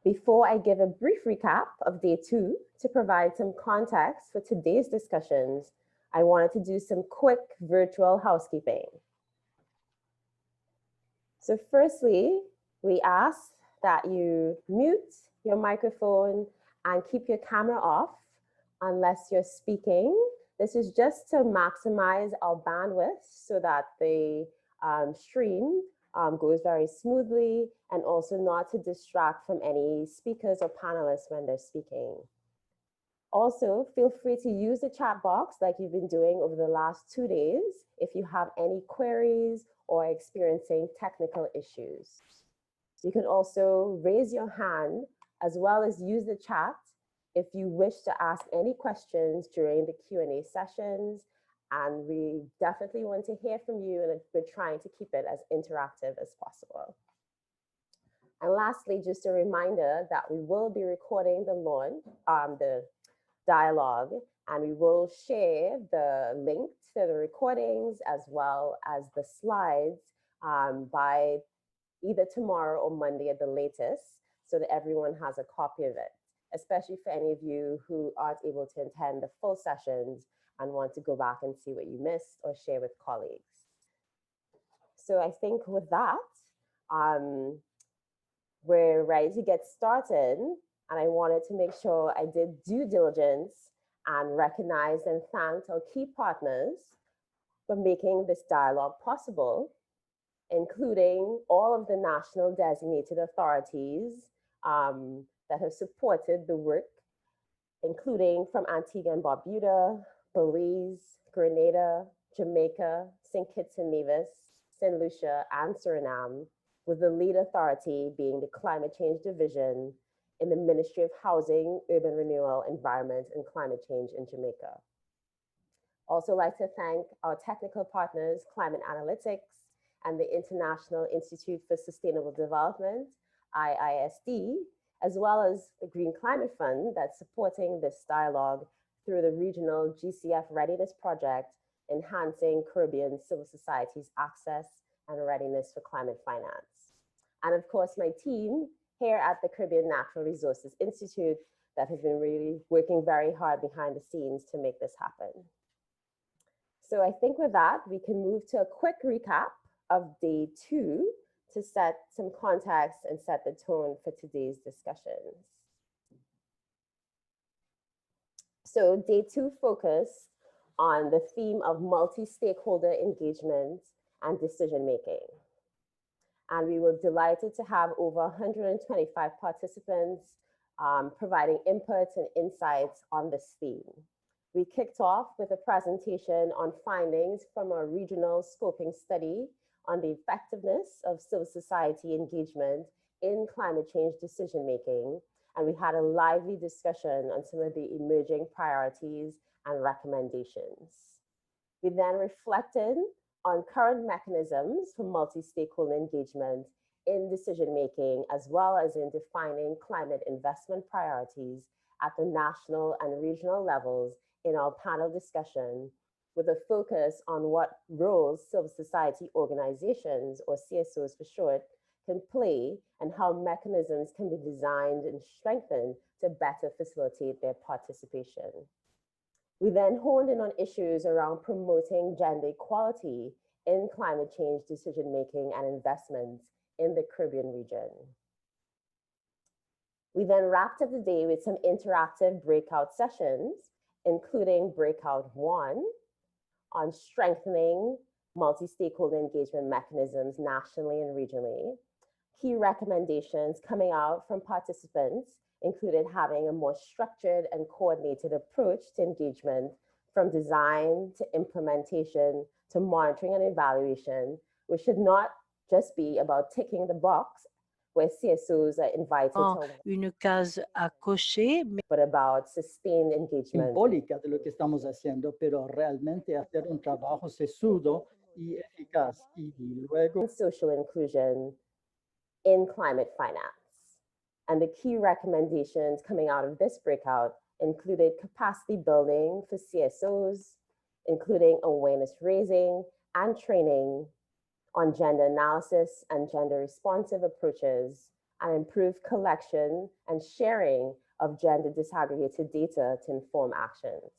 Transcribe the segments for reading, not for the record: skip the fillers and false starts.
Before I give a brief recap of day 2 to provide some context for today's discussions, I wanted to do some quick virtual housekeeping. So firstly, we ask that you mute your microphone and keep your camera off unless you're speaking. This is just to maximize our bandwidth so that the stream goes very smoothly, and also not to distract from any speakers or panelists when they're speaking. Also, feel free to use the chat box like you've been doing over the last 2 days if you have any queries or experiencing technical issues. You can also raise your hand as well as use the chat if you wish to ask any questions during the Q&A sessions. And we definitely want to hear from you, and we're trying to keep it as interactive as possible. And lastly, just a reminder that we will be recording the dialogue, and we will share the link to the recordings as well as the slides by either tomorrow or Monday at the latest, so that everyone has a copy of it, especially for any of you who aren't able to attend the full sessions and want to go back and see what you missed or share with colleagues. So I think with that, we're ready to get started. And I wanted to make sure I did due diligence and recognized and thanked our key partners for making this dialogue possible, including all of the national designated authorities that have supported the work, including from Antigua and Barbuda, Belize, Grenada, Jamaica, St. Kitts and Nevis, St. Lucia, and Suriname, with the lead authority being the Climate Change Division in the Ministry of Housing, Urban Renewal, Environment, and Climate Change in Jamaica. Also like to thank our technical partners, Climate Analytics, and the International Institute for Sustainable Development, IISD, as well as the Green Climate Fund that's supporting this dialogue through the regional GCF Readiness project, enhancing Caribbean civil society's access and readiness for climate finance. And of course, my team here at the Caribbean Natural Resources Institute that has been really working very hard behind the scenes to make this happen. So I think with that, we can move to a quick recap of day 2 to set some context and set the tone for today's discussions. So day 2 focused on the theme of multi-stakeholder engagement and decision-making. And we were delighted to have over 125 participants providing inputs and insights on this theme. We kicked off with a presentation on findings from our regional scoping study on the effectiveness of civil society engagement in climate change decision-making. And we had a lively discussion on some of the emerging priorities and recommendations. We then reflected on current mechanisms for multi-stakeholder engagement in decision-making, as well as in defining climate investment priorities at the national and regional levels in our panel discussion, with a focus on what roles civil society organizations, or CSOs for short, can play, and how mechanisms can be designed and strengthened to better facilitate their participation. We then honed in on issues around promoting gender equality in climate change decision-making and investments in the Caribbean region. We then wrapped up the day with some interactive breakout sessions, including breakout 1 on strengthening multi-stakeholder engagement mechanisms nationally and regionally. Key recommendations coming out from participants included having a more structured and coordinated approach to engagement, from design to implementation to monitoring and evaluation, which should not just be about ticking the box where CSOs are invited to une case à cocher, but about sustained engagement. Simbólica de lo que estamos haciendo, pero realmente hacer un trabajo sesudo y eficaz, y luego social inclusion in climate finance. And the key recommendations coming out of this breakout included capacity building for CSOs, including awareness raising and training on gender analysis and gender responsive approaches, and improve collection and sharing of gender disaggregated data to inform actions.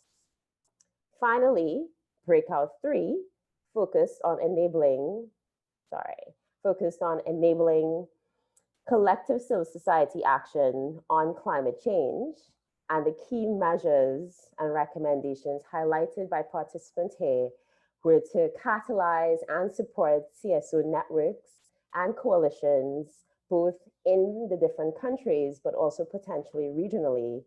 Finally, breakout 3 focused on enabling collective civil society action on climate change, and the key measures and recommendations highlighted by participants here were to catalyze and support CSO networks and coalitions, both in the different countries, but also potentially regionally,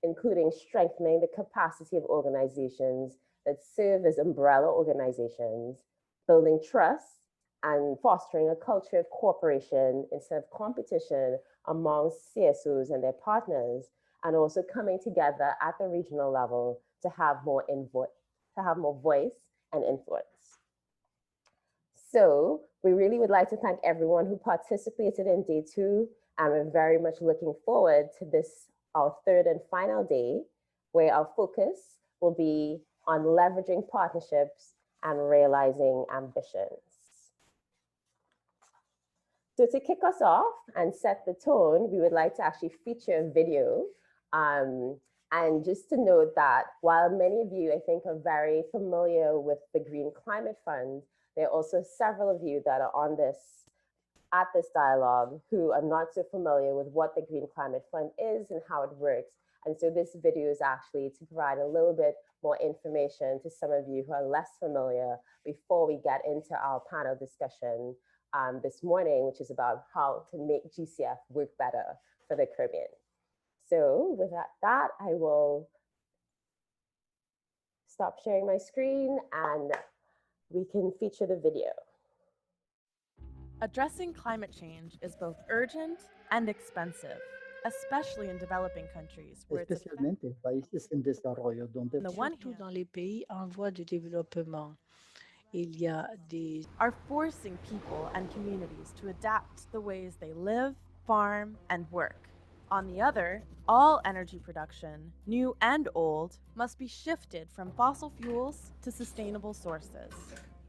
including strengthening the capacity of organizations that serve as umbrella organizations, building trust, and fostering a culture of cooperation instead of competition amongst CSOs and their partners, and also coming together at the regional level to have more voice and influence. So we really would like to thank everyone who participated in day 2, and we're very much looking forward to this, our third and final day, where our focus will be on leveraging partnerships and realizing ambitions. So to kick us off and set the tone, we would like to actually feature a video. And just to note that while many of you, I think, are very familiar with the Green Climate Fund, there are also several of you that are at this dialogue who are not so familiar with what the Green Climate Fund is and how it works. And so this video is actually to provide a little bit more information to some of you who are less familiar before we get into our panel discussion this morning, which is about how to make GCF work better for the Caribbean. So with that, I will stop sharing my screen and we can feature the video. Addressing climate change is both urgent and expensive, especially in developing countries where it's Especialmente países en desarrollo, donde on the one Surtout hand, dans les pays en voie de développement, il y a des are forcing people and communities to adapt the ways they live, farm, and work. On the other, all energy production, new and old, must be shifted from fossil fuels to sustainable sources.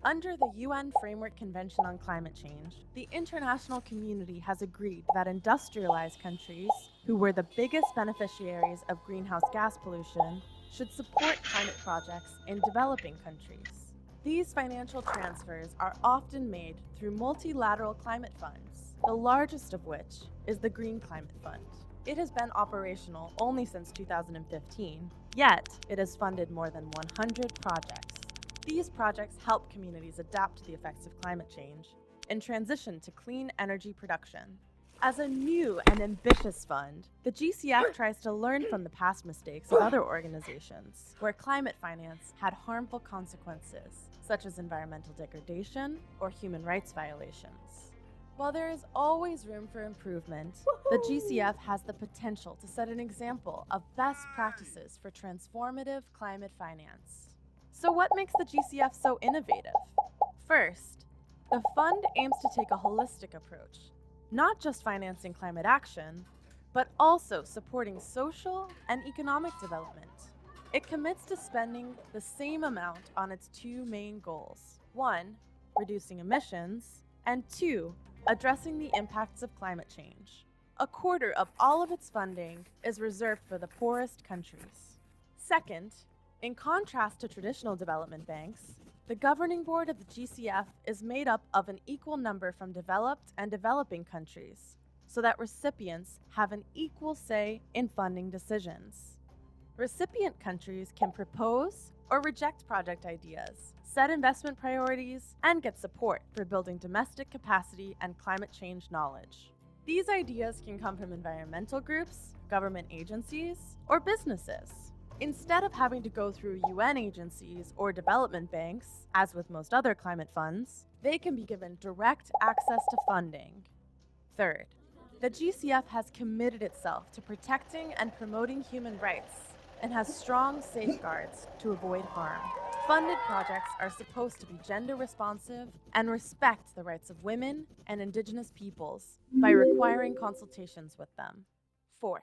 Under the UN Framework Convention on Climate Change, the international community has agreed that industrialized countries, who were the biggest beneficiaries of greenhouse gas pollution, should support climate projects in developing countries. These financial transfers are often made through multilateral climate funds, the largest of which is the Green Climate Fund. It has been operational only since 2015, yet it has funded more than 100 projects. These projects help communities adapt to the effects of climate change and transition to clean energy production. As a new and ambitious fund, the GCF tries to learn from the past mistakes of other organizations where climate finance had harmful consequences, such as environmental degradation or human rights violations. While there is always room for improvement, the GCF has the potential to set an example of best practices for transformative climate finance. So what makes the GCF so innovative? First, the fund aims to take a holistic approach, not just financing climate action, but also supporting social and economic development. It commits to spending the same amount on its two main goals. 1, reducing emissions, and 2, addressing the impacts of climate change. A quarter of all of its funding is reserved for the poorest countries. Second, in contrast to traditional development banks, the governing board of the GCF is made up of an equal number from developed and developing countries, so that recipients have an equal say in funding decisions. Recipient countries can propose or reject project ideas, set investment priorities, and get support for building domestic capacity and climate change knowledge. These ideas can come from environmental groups, government agencies, or businesses. Instead of having to go through UN agencies or development banks, as with most other climate funds, they can be given direct access to funding. Third, the GCF has committed itself to protecting and promoting human rights and has strong safeguards to avoid harm. Funded projects are supposed to be gender responsive and respect the rights of women and Indigenous peoples by requiring consultations with them. Fourth,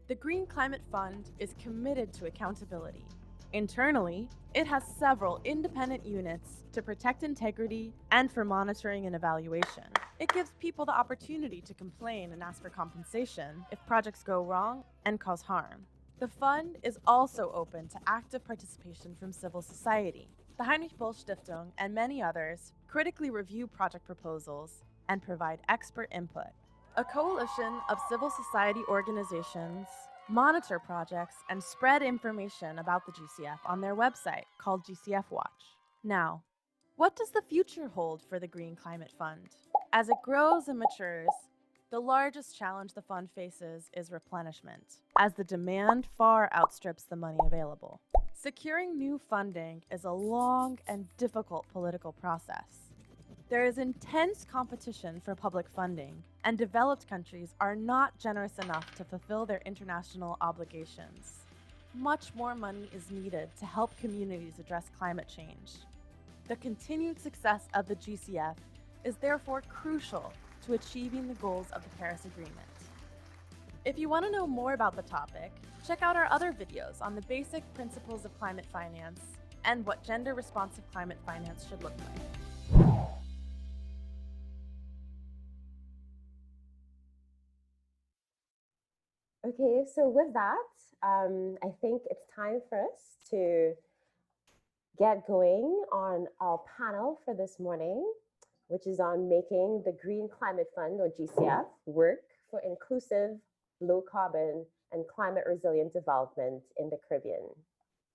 the Green Climate Fund is committed to accountability. Internally, it has several independent units to protect integrity and for monitoring and evaluation. It gives people the opportunity to complain and ask for compensation if projects go wrong and cause harm. The fund is also open to active participation from civil society. The Heinrich Böll Stiftung and many others critically review project proposals and provide expert input. A coalition of civil society organizations monitor projects and spread information about the GCF on their website called GCF Watch. Now, what does the future hold for the Green Climate Fund? As it grows and matures, the largest challenge the fund faces is replenishment, as the demand far outstrips the money available. Securing new funding is a long and difficult political process. There is intense competition for public funding, and developed countries are not generous enough to fulfill their international obligations. Much more money is needed to help communities address climate change. The continued success of the GCF is therefore crucial to achieving the goals of the Paris Agreement. If you want to know more about the topic, check out our other videos on the basic principles of climate finance and what gender-responsive climate finance should look like. Okay, so with that, I think it's time for us to get going on our panel for this morning, which is on making the Green Climate Fund, or GCF, work for inclusive, low carbon, and climate resilient development in the Caribbean,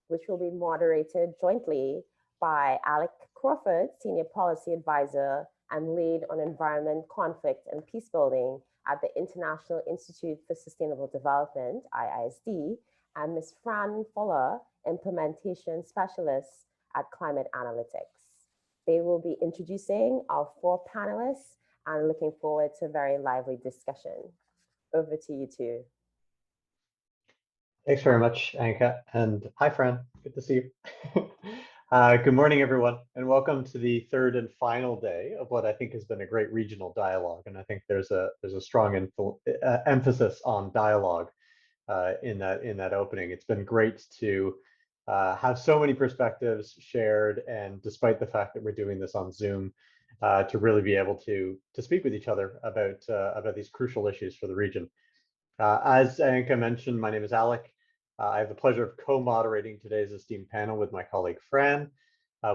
which will be moderated jointly by Alec Crawford, Senior Policy Advisor and Lead on Environment, Conflict, and Peacebuilding at the International Institute for Sustainable Development, IISD, and Ms. Fran Fuller, Implementation Specialist at Climate Analytics. They will be introducing our 4 panelists and looking forward to a very lively discussion. Over to you two. Thanks very much, Anka, and hi, Fran. Good to see you. Good morning, everyone, and welcome to the third and final day of what I think has been a great regional dialogue. And I think there's a strong emphasis on dialogue in that opening. It's been great to have so many perspectives shared, and despite the fact that we're doing this on Zoom, to really be able to speak with each other about these crucial issues for the region. As Anka mentioned, my name is Alec. I have the pleasure of co-moderating today's esteemed panel with my colleague Fran.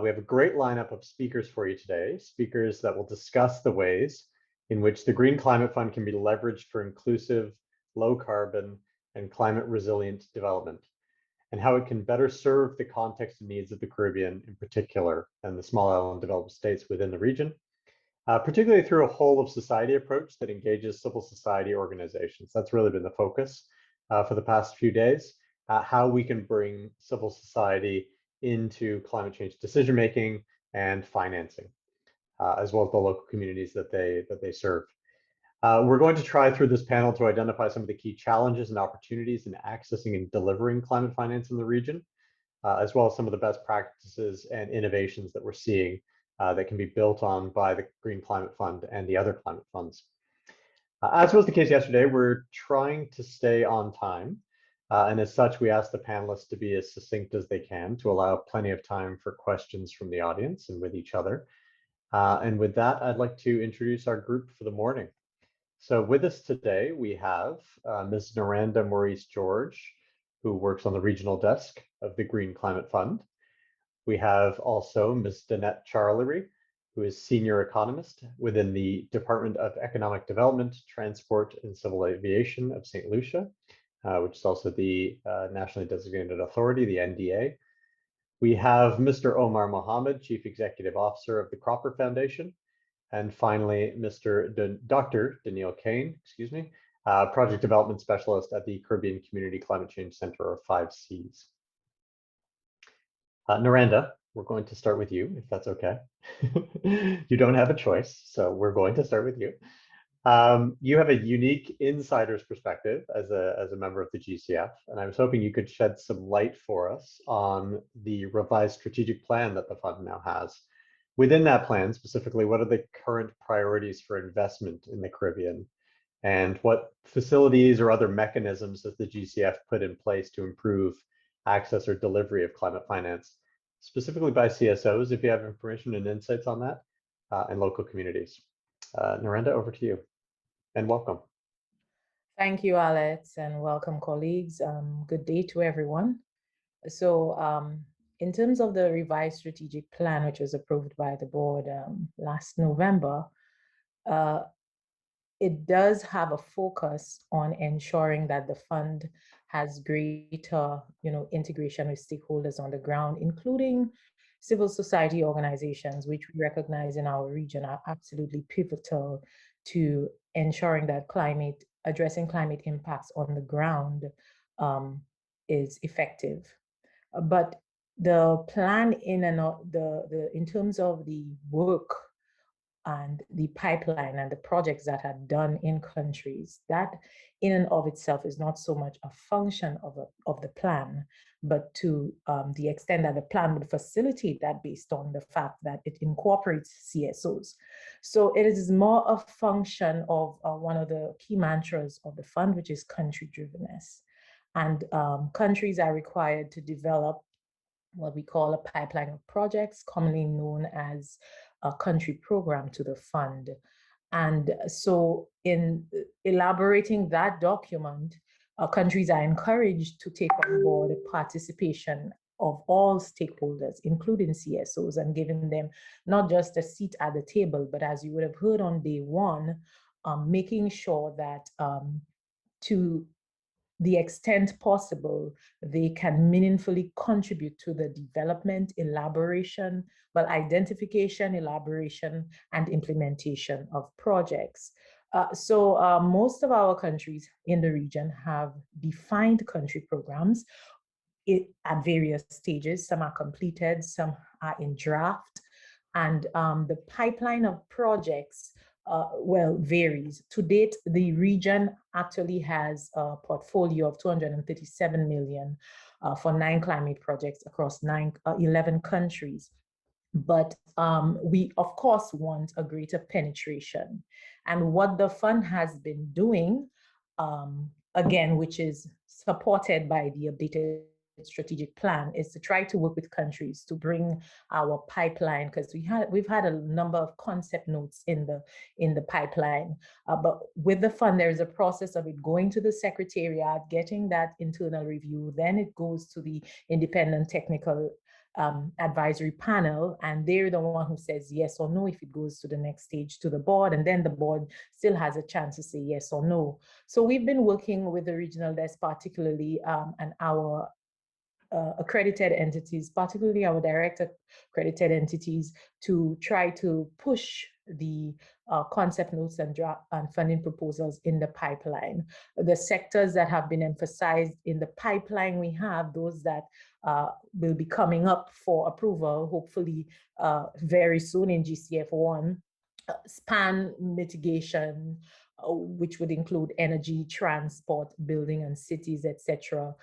We have a great lineup of speakers for you today, speakers that will discuss the ways in which the Green Climate Fund can be leveraged for inclusive, low carbon, and climate resilient development, and how it can better serve the context and needs of the Caribbean in particular, and the small island developed states within the region, particularly through a whole of society approach that engages civil society organizations. That's really been the focus for the past few days, how we can bring civil society into climate change decision-making and financing, as well as the local communities that they serve. We're going to try through this panel to identify some of the key challenges and opportunities in accessing and delivering climate finance in the region, as well as some of the best practices and innovations that we're seeing that can be built on by the Green Climate Fund and the other climate funds. As was the case yesterday, we're trying to stay on time. And as such, we ask the panelists to be as succinct as they can to allow plenty of time for questions from the audience and with each other. And with that, I'd like to introduce our group for the morning. So with us today, we have Ms. Naranda Maurice George, who works on the regional desk of the Green Climate Fund. We have also Ms. Danette Charlery, who is Senior Economist within the Department of Economic Development, Transport, and Civil Aviation of St. Lucia, which is also the Nationally Designated Authority, the NDA. We have Mr. Omar Mohammed, Chief Executive Officer of the Cropper Foundation. And finally, Dr. Daniil Kane, Project Development Specialist at the Caribbean Community Climate Change Center, or 5Cs. Naranda, we're going to start with you, if that's okay. You don't have a choice, so we're going to start with you. You have a unique insider's perspective as a member of the GCF, and I was hoping you could shed some light for us on the revised strategic plan that the fund now has. Within that plan, specifically, what are the current priorities for investment in the Caribbean, and what facilities or other mechanisms has the GCF put in place to improve access or delivery of climate finance, specifically by CSOs, if you have information and insights on that, and local communities. Narendra, over to you, and welcome. Thank you, Alex, and welcome, colleagues. Good day to everyone. So in terms of the revised strategic plan, which was approved by the board last November, it does have a focus on ensuring that the fund has greater, integration with stakeholders on the ground, including civil society organizations, which we recognize in our region are absolutely pivotal to ensuring that addressing climate impacts on the ground is effective. But the plan in terms of the work and the pipeline and the projects that are done in countries, that in and of itself is not so much a function of the plan, but to the extent that the plan would facilitate that based on the fact that it incorporates CSOs. So it is more a function of one of the key mantras of the fund, which is country drivenness. And countries are required to develop what we call a pipeline of projects, commonly known as a country program to the fund. And so in elaborating that document, countries are encouraged to take on board participation of all stakeholders, including CSOs, and giving them not just a seat at the table, but as you would have heard on day one, making sure that to the extent possible, they can meaningfully contribute to the development, identification, elaboration, and implementation of projects. So most of our countries in the region have defined country programs at various stages. Some are completed, some are in draft, and the pipeline of projects varies. To date, the region actually has a portfolio of 237 million for 9 climate projects across 11 countries. But we, of course, want a greater penetration. And what the fund has been doing, again, which is supported by the updated strategic plan, is to try to work with countries to bring our pipeline, because we've had a number of concept notes in the pipeline, but with the fund there is a process of it going to the secretariat, getting that internal review, then it goes to the independent technical advisory panel, and they're the one who says yes or no if it goes to the next stage to the board, and then the board still has a chance to say yes or no. So we've been working with the regional desk particularly, and our accredited entities, particularly our direct accredited entities, to try to push the concept notes and funding proposals in the pipeline. The sectors that have been emphasized in the pipeline, we have those that will be coming up for approval, hopefully very soon in GCF1, span mitigation, which would include energy, transport, building and cities, etc.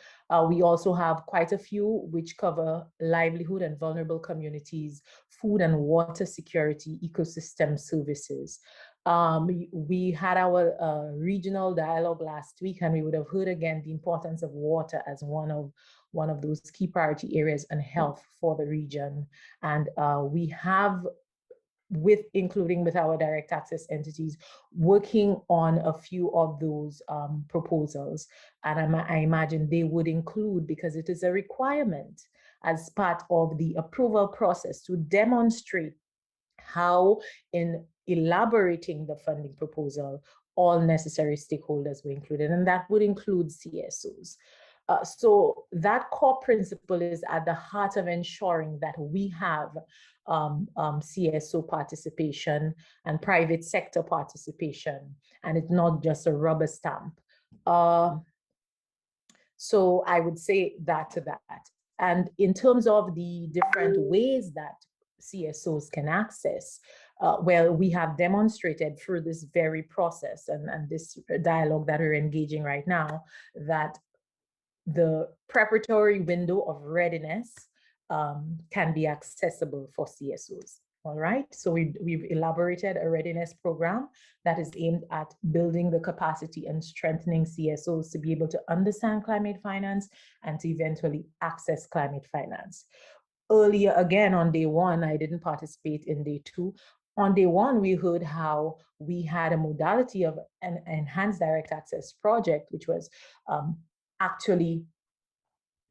We also have quite a few which cover livelihood and vulnerable communities, food and water security, ecosystem services. We had our regional dialogue last week, and we would have heard again the importance of water as one of those key priority areas, and health for the region. And we have, including with our direct access entities, working on a few of those proposals. And I imagine they would include, because it is a requirement as part of the approval process, to demonstrate how in elaborating the funding proposal, all necessary stakeholders were included, and that would include CSOs. So that core principle is at the heart of ensuring that we have CSO participation and private sector participation, and it's not just a rubber stamp. So I would say that to that. And in terms of the different ways that CSOs can access, well, we have demonstrated through this very process and this dialogue that we're engaging right now, that the preparatory window of readiness can be accessible for CSOs. All right, so we've elaborated a readiness program that is aimed at building the capacity and strengthening CSOs to be able to understand climate finance and to eventually access climate finance. Earlier, again, on day one, I didn't participate in day two. On day one, we heard how we had a modality of an enhanced direct access project, which was actually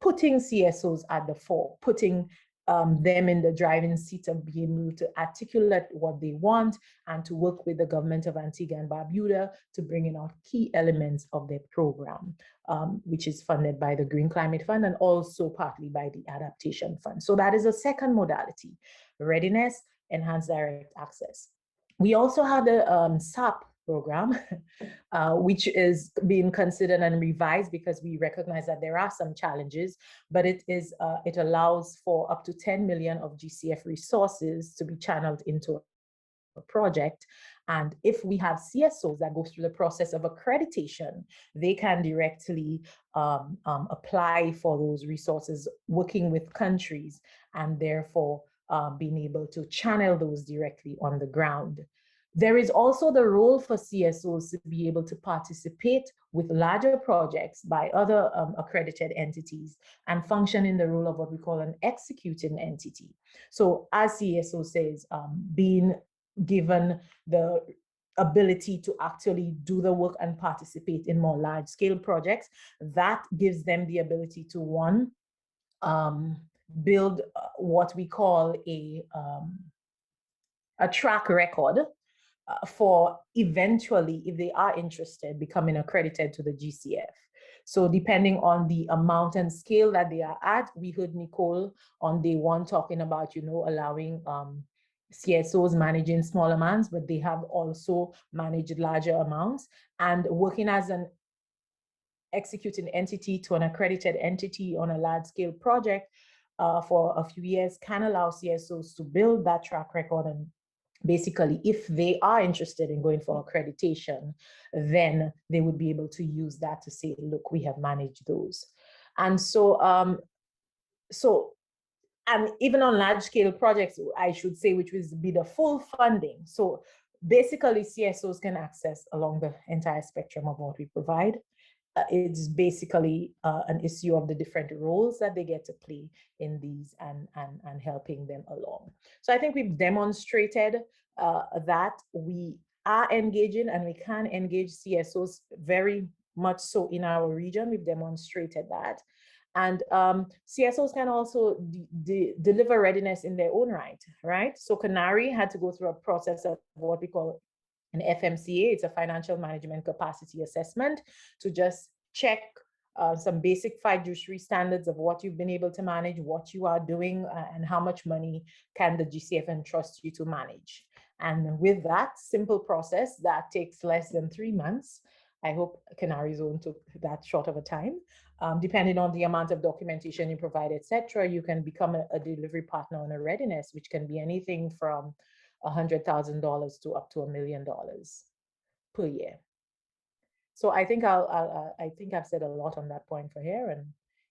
putting CSOs at the fore, putting them in the driving seat of being able to articulate what they want and to work with the government of Antigua and Barbuda to bring in out key elements of their program, which is funded by the Green Climate Fund and also partly by the Adaptation Fund. So that is a second modality, readiness, enhanced direct access. We also had the SAP program, which is being considered and revised because we recognize that there are some challenges, but it allows for up to 10 million of GCF resources to be channeled into a project. And if we have CSOs that go through the process of accreditation, they can directly apply for those resources, working with countries, and therefore being able to channel those directly on the ground. There is also the role for CSOs to be able to participate with larger projects by other accredited entities and function in the role of what we call an executing entity. So as CSO says, being given the ability to actually do the work and participate in more large-scale projects, that gives them the ability to, one, build what we call a track record for eventually, if they are interested, becoming accredited to the GCF. So depending on the amount and scale that they are at, we heard Nicole on day one talking about, allowing CSOs managing small amounts, but they have also managed larger amounts, and working as an executing entity to an accredited entity on a large scale project for a few years can allow CSOs to build that track record. And basically, if they are interested in going for accreditation, then they would be able to use that to say, look, we have managed those. And so, and even on large scale projects, I should say, which would be the full funding. So basically, CSOs can access along the entire spectrum of what we provide. It's basically an issue of the different roles that they get to play in these and helping them along. So I think we've demonstrated that we are engaging and we can engage CSOs very much so in our region. We've demonstrated that. And CSOs can also deliver readiness in their own right? So CANARI had to go through a process of what we call an FMCA. It's a financial management capacity assessment to just check some basic fiduciary standards of what you've been able to manage, what you are doing, and how much money can the GCF entrust you to manage. And with that simple process that takes less than 3 months, I hope CANARI's own took that short of a time. Depending on the amount of documentation you provide, etc., you can become a delivery partner on a readiness, which can be anything from $100,000 to up to $1 million per year. So I think I think I've said a lot on that point for here, and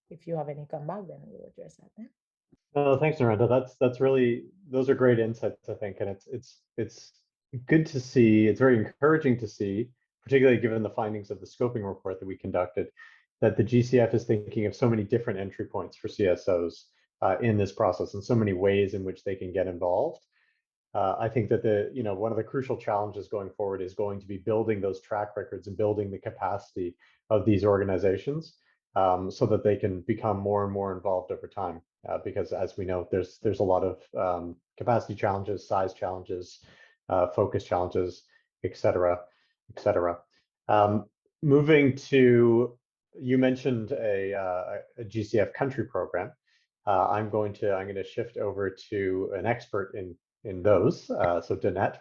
if you have any comeback, then we'll address that then. Oh, thanks, Narendra. That's really, those are great insights, I think, and it's good to see. It's very encouraging to see, particularly given the findings of the scoping report that we conducted, that the GCF is thinking of so many different entry points for CSOs in this process, and so many ways in which they can get involved. I think that one of the crucial challenges going forward is going to be building those track records and building the capacity of these organizations so that they can become more and more involved over time. Because as we know, there's a lot of capacity challenges, size challenges, focus challenges, et cetera, et cetera. Moving to, you mentioned a GCF country program. I'm going to shift over to an expert in those. So Danette,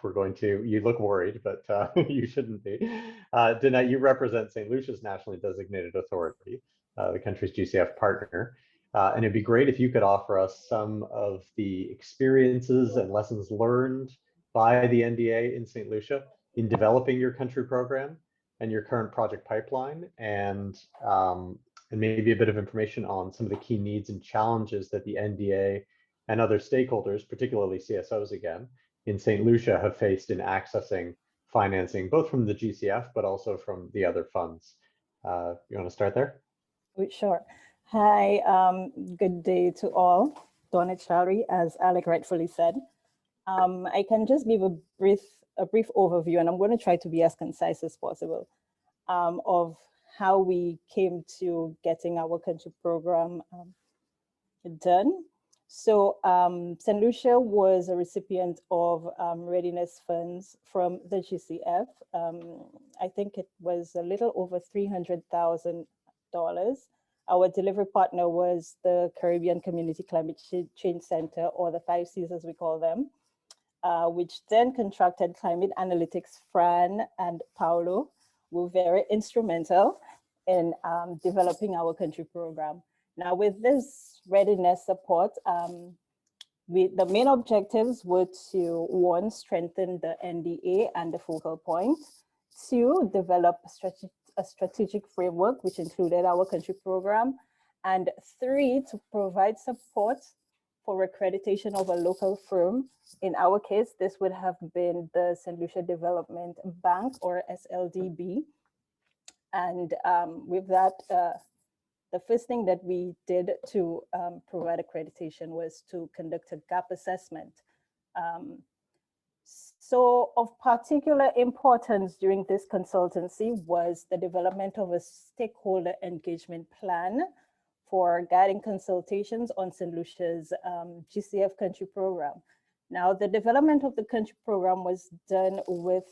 you look worried, but you shouldn't be. Danette, you represent St. Lucia's nationally designated authority, the country's GCF partner. And it'd be great if you could offer us some of the experiences and lessons learned by the NDA in St. Lucia in developing your country program and your current project pipeline, and maybe a bit of information on some of the key needs and challenges that the NDA and other stakeholders, particularly CSOs again, in St. Lucia have faced in accessing financing, both from the GCF, but also from the other funds. You want to start there? Sure. Hi, good day to all. Donna Chowdhury, as Alec rightfully said. I can just give a brief overview, and I'm going to try to be as concise as possible, of how we came to getting our country program done. So St. Lucia was a recipient of Readiness funds from the GCF. I think it was a little over $300,000. Our delivery partner was the Caribbean Community Climate Change Center, or the 5 Cs as we call them, which then contracted Climate Analytics. Fran and Paolo were very instrumental in developing our country program. Now, with this readiness support, the main objectives were to, 1, strengthen the NDA and the focal point, 2, develop a strategic framework, which included our country program, and 3, to provide support for accreditation of a local firm. In our case, this would have been the St. Lucia Development Bank, or SLDB. And with that, the first thing that we did to provide accreditation was to conduct a gap assessment. So of particular importance during this consultancy was the development of a stakeholder engagement plan for guiding consultations on St. Lucia's GCF country program. Now, the development of the country program was done with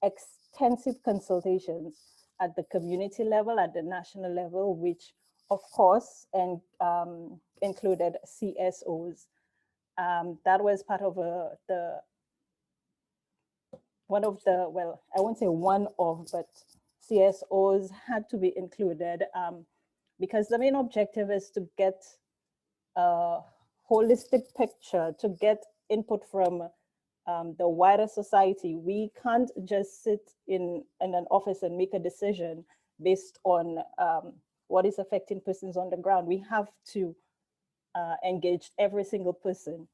extensive consultations at the community level, at the national level, which of course included CSOs. That was part of well, I won't say one of, but CSOs had to be included because the main objective is to get a holistic picture, to get input from the wider society. We can't just sit in an office and make a decision based on what is affecting persons on the ground. We have to engage every single person.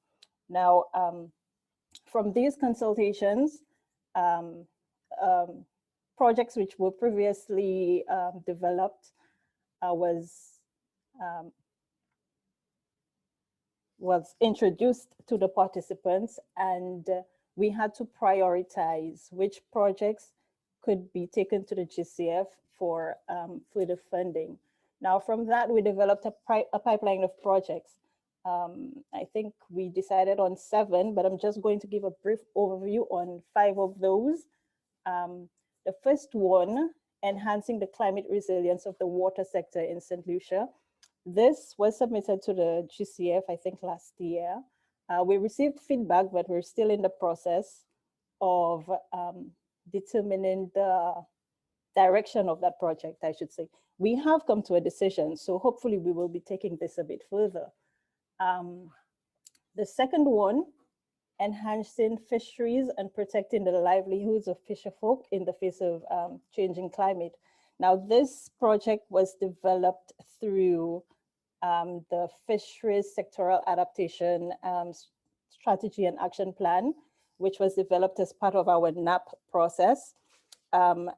Now, from these consultations, projects which were previously developed was introduced to the participants, and we had to prioritize which projects could be taken to the GCF for further funding. Now, from that, we developed a pipeline of projects. I think we decided on 7, but I'm just going to give a brief overview on 5 of those. The first one, enhancing the climate resilience of the water sector in St. Lucia. This was submitted to the GCF, I think, last year. We received feedback, but we're still in the process of determining the direction of that project, I should say. We have come to a decision, so hopefully we will be taking this a bit further. The second one, enhancing fisheries and protecting the livelihoods of fisherfolk in the face of changing climate. Now, this project was developed through the Fisheries Sectoral Adaptation Strategy and Action Plan, which was developed as part of our NAP process. I'm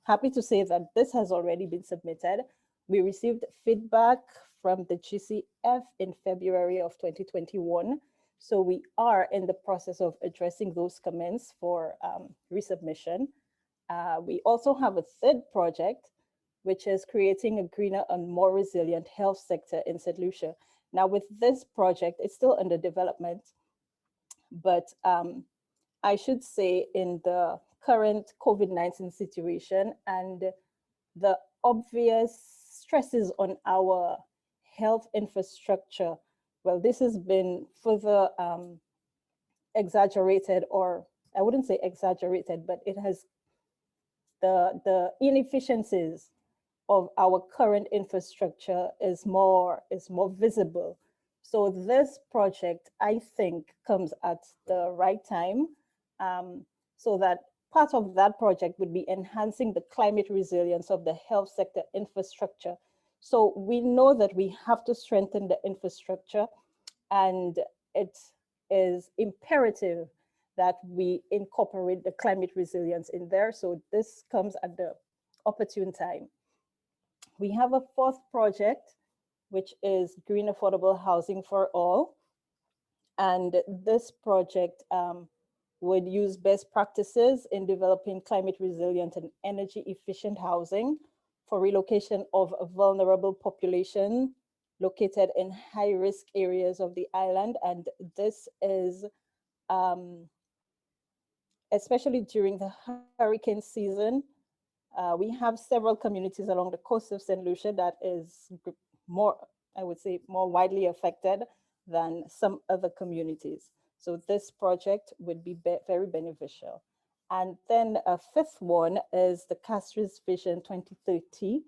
happy to say that this has already been submitted. We received feedback from the GCF in February of 2021. So we are in the process of addressing those comments for resubmission. We also have a third project, which is creating a greener and more resilient health sector in St. Lucia. Now, with this project, it's still under development, but I should say in the current COVID-19 situation and the obvious stresses on our health infrastructure, well, this has been further exaggerated, or I wouldn't say exaggerated, but it has the inefficiencies of our current infrastructure is more visible. So this project, I think, comes at the right time, so that part of that project would be enhancing the climate resilience of the health sector infrastructure. So we know that we have to strengthen the infrastructure And it is imperative that we incorporate the climate resilience in there. So this comes at the opportune time. We have a fourth project, which is Green Affordable Housing for All. And this project would use best practices in developing climate resilient and energy efficient housing for relocation of a vulnerable population located in high risk areas of the island. And this is especially during the hurricane season. We have several communities along the coast of St. Lucia that is more, I would say, more widely affected than some other communities. So this project would be very beneficial. And then a fifth one is the Castries Vision 2030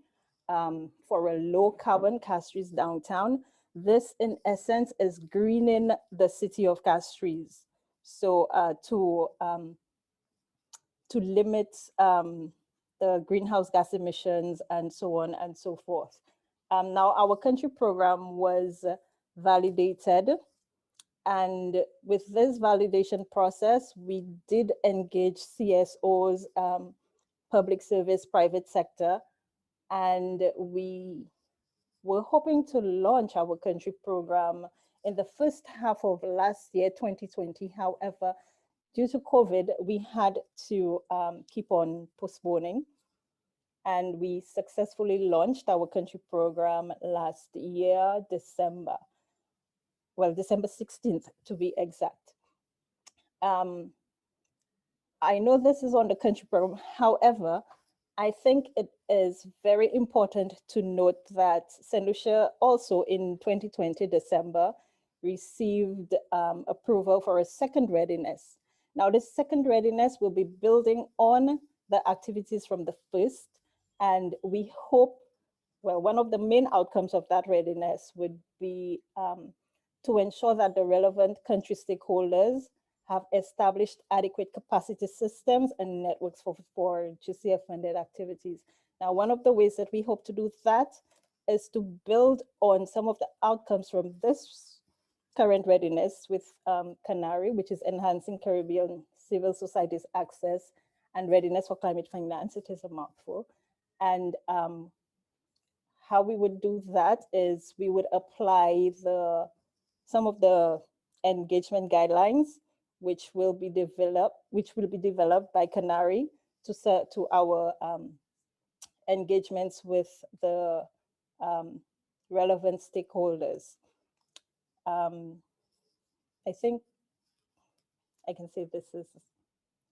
for a low carbon Castries downtown. This in essence is greening the city of Castries. So to limit the greenhouse gas emissions and so on and so forth. Now our country program was validated, and with this validation process, we did engage CSOs, public service, private sector, and we were hoping to launch our country program in the first half of last year, 2020. However, due to COVID, we had to keep on postponing. And we successfully launched our country program last year, December 16th to be exact. I know this is on the country program. However, I think it is very important to note that St. Lucia also in 2020, December, received approval for a second readiness. Now, this second readiness will be building on the activities from the first, and we hope, well, one of the main outcomes of that readiness would be to ensure that the relevant country stakeholders have established adequate capacity systems and networks for GCF-funded activities. Now, one of the ways that we hope to do that is to build on some of the outcomes from this current readiness with CANARI, which is enhancing Caribbean civil society's access and readiness for climate finance. It is a mouthful. And how we would do that is we would apply some of the engagement guidelines, which will be developed by CANARI to our engagements with the relevant stakeholders. I think I can say this is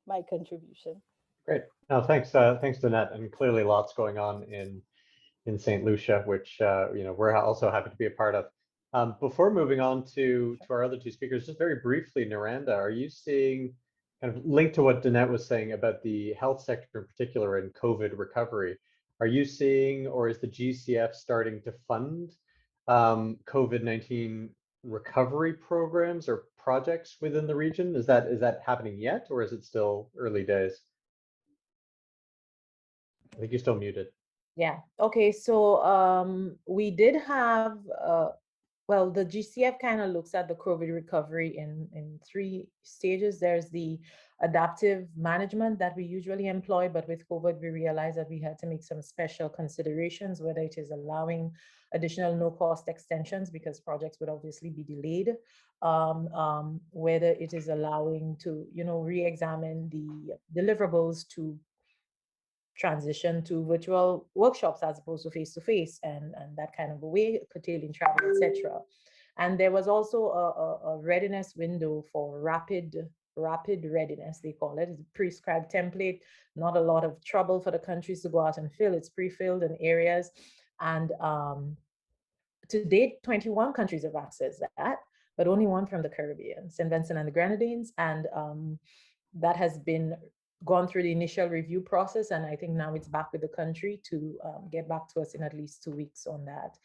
my contribution. Great. No, thanks, Danette. And clearly, lots going on in St. Lucia, which we're also happy to be a part of. Before moving on to our other two speakers, just very briefly, Naranda, are you seeing, kind of linked to what Danette was saying about the health sector in particular and COVID recovery, are you seeing, or is the GCF starting to fund COVID-19 recovery programs or projects within the region? Is that happening yet, or is it still early days? I think you're still muted. Yeah. Okay. So we did have, well, the GCF kind of looks at the COVID recovery in three stages. There's the adaptive management that we usually employ, but with COVID, we realized that we had to make some special considerations, whether it is allowing additional no-cost extensions because projects would obviously be delayed, whether it is allowing to, re-examine the deliverables to transition to virtual workshops as opposed to face-to-face and that kind of a way, curtailing travel, etc. And there was also a readiness window for rapid readiness, they call it. It's a prescribed template, not a lot of trouble for the countries to go out and fill. It's pre-filled in areas. And to date, 21 countries have accessed that, but only one from the Caribbean, St. Vincent and the Grenadines. And that has been gone through the initial review process, and I think now it's back with the country to get back to us in at least 2 weeks on that.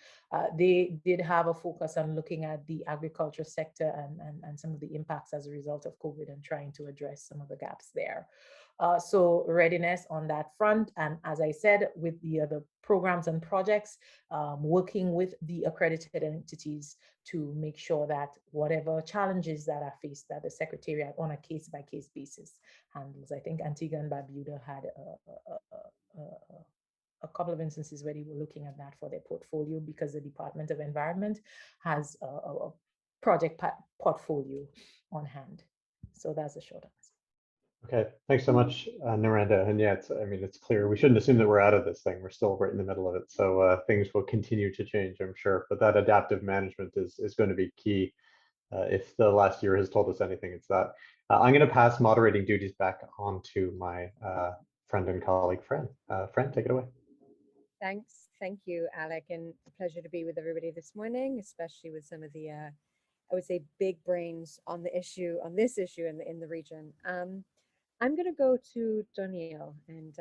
They did have a focus on looking at the agriculture sector and some of the impacts as a result of COVID and trying to address some of the gaps there. So readiness on that front, and as I said, with the other programs and projects, working with the accredited entities to make sure that whatever challenges that are faced, that the Secretariat on a case-by-case basis handles. I think Antigua and Barbuda had a couple of instances where they were looking at that for their portfolio, because the Department of Environment has a project portfolio on hand. So that's a short answer. Okay, thanks so much, Narendra. And yeah, I mean, it's clear we shouldn't assume that we're out of this thing. We're still right in the middle of it. So things will continue to change, I'm sure. But that adaptive management is going to be key. If the last year has told us anything, it's that. I'm going to pass moderating duties back on to my friend and colleague, Fran. Fran, take it away. Thanks. Thank you, Alec, and a pleasure to be with everybody this morning, especially with some of the, I would say, big brains on the issue, on this issue in the region. I'm going to go to Doniel, and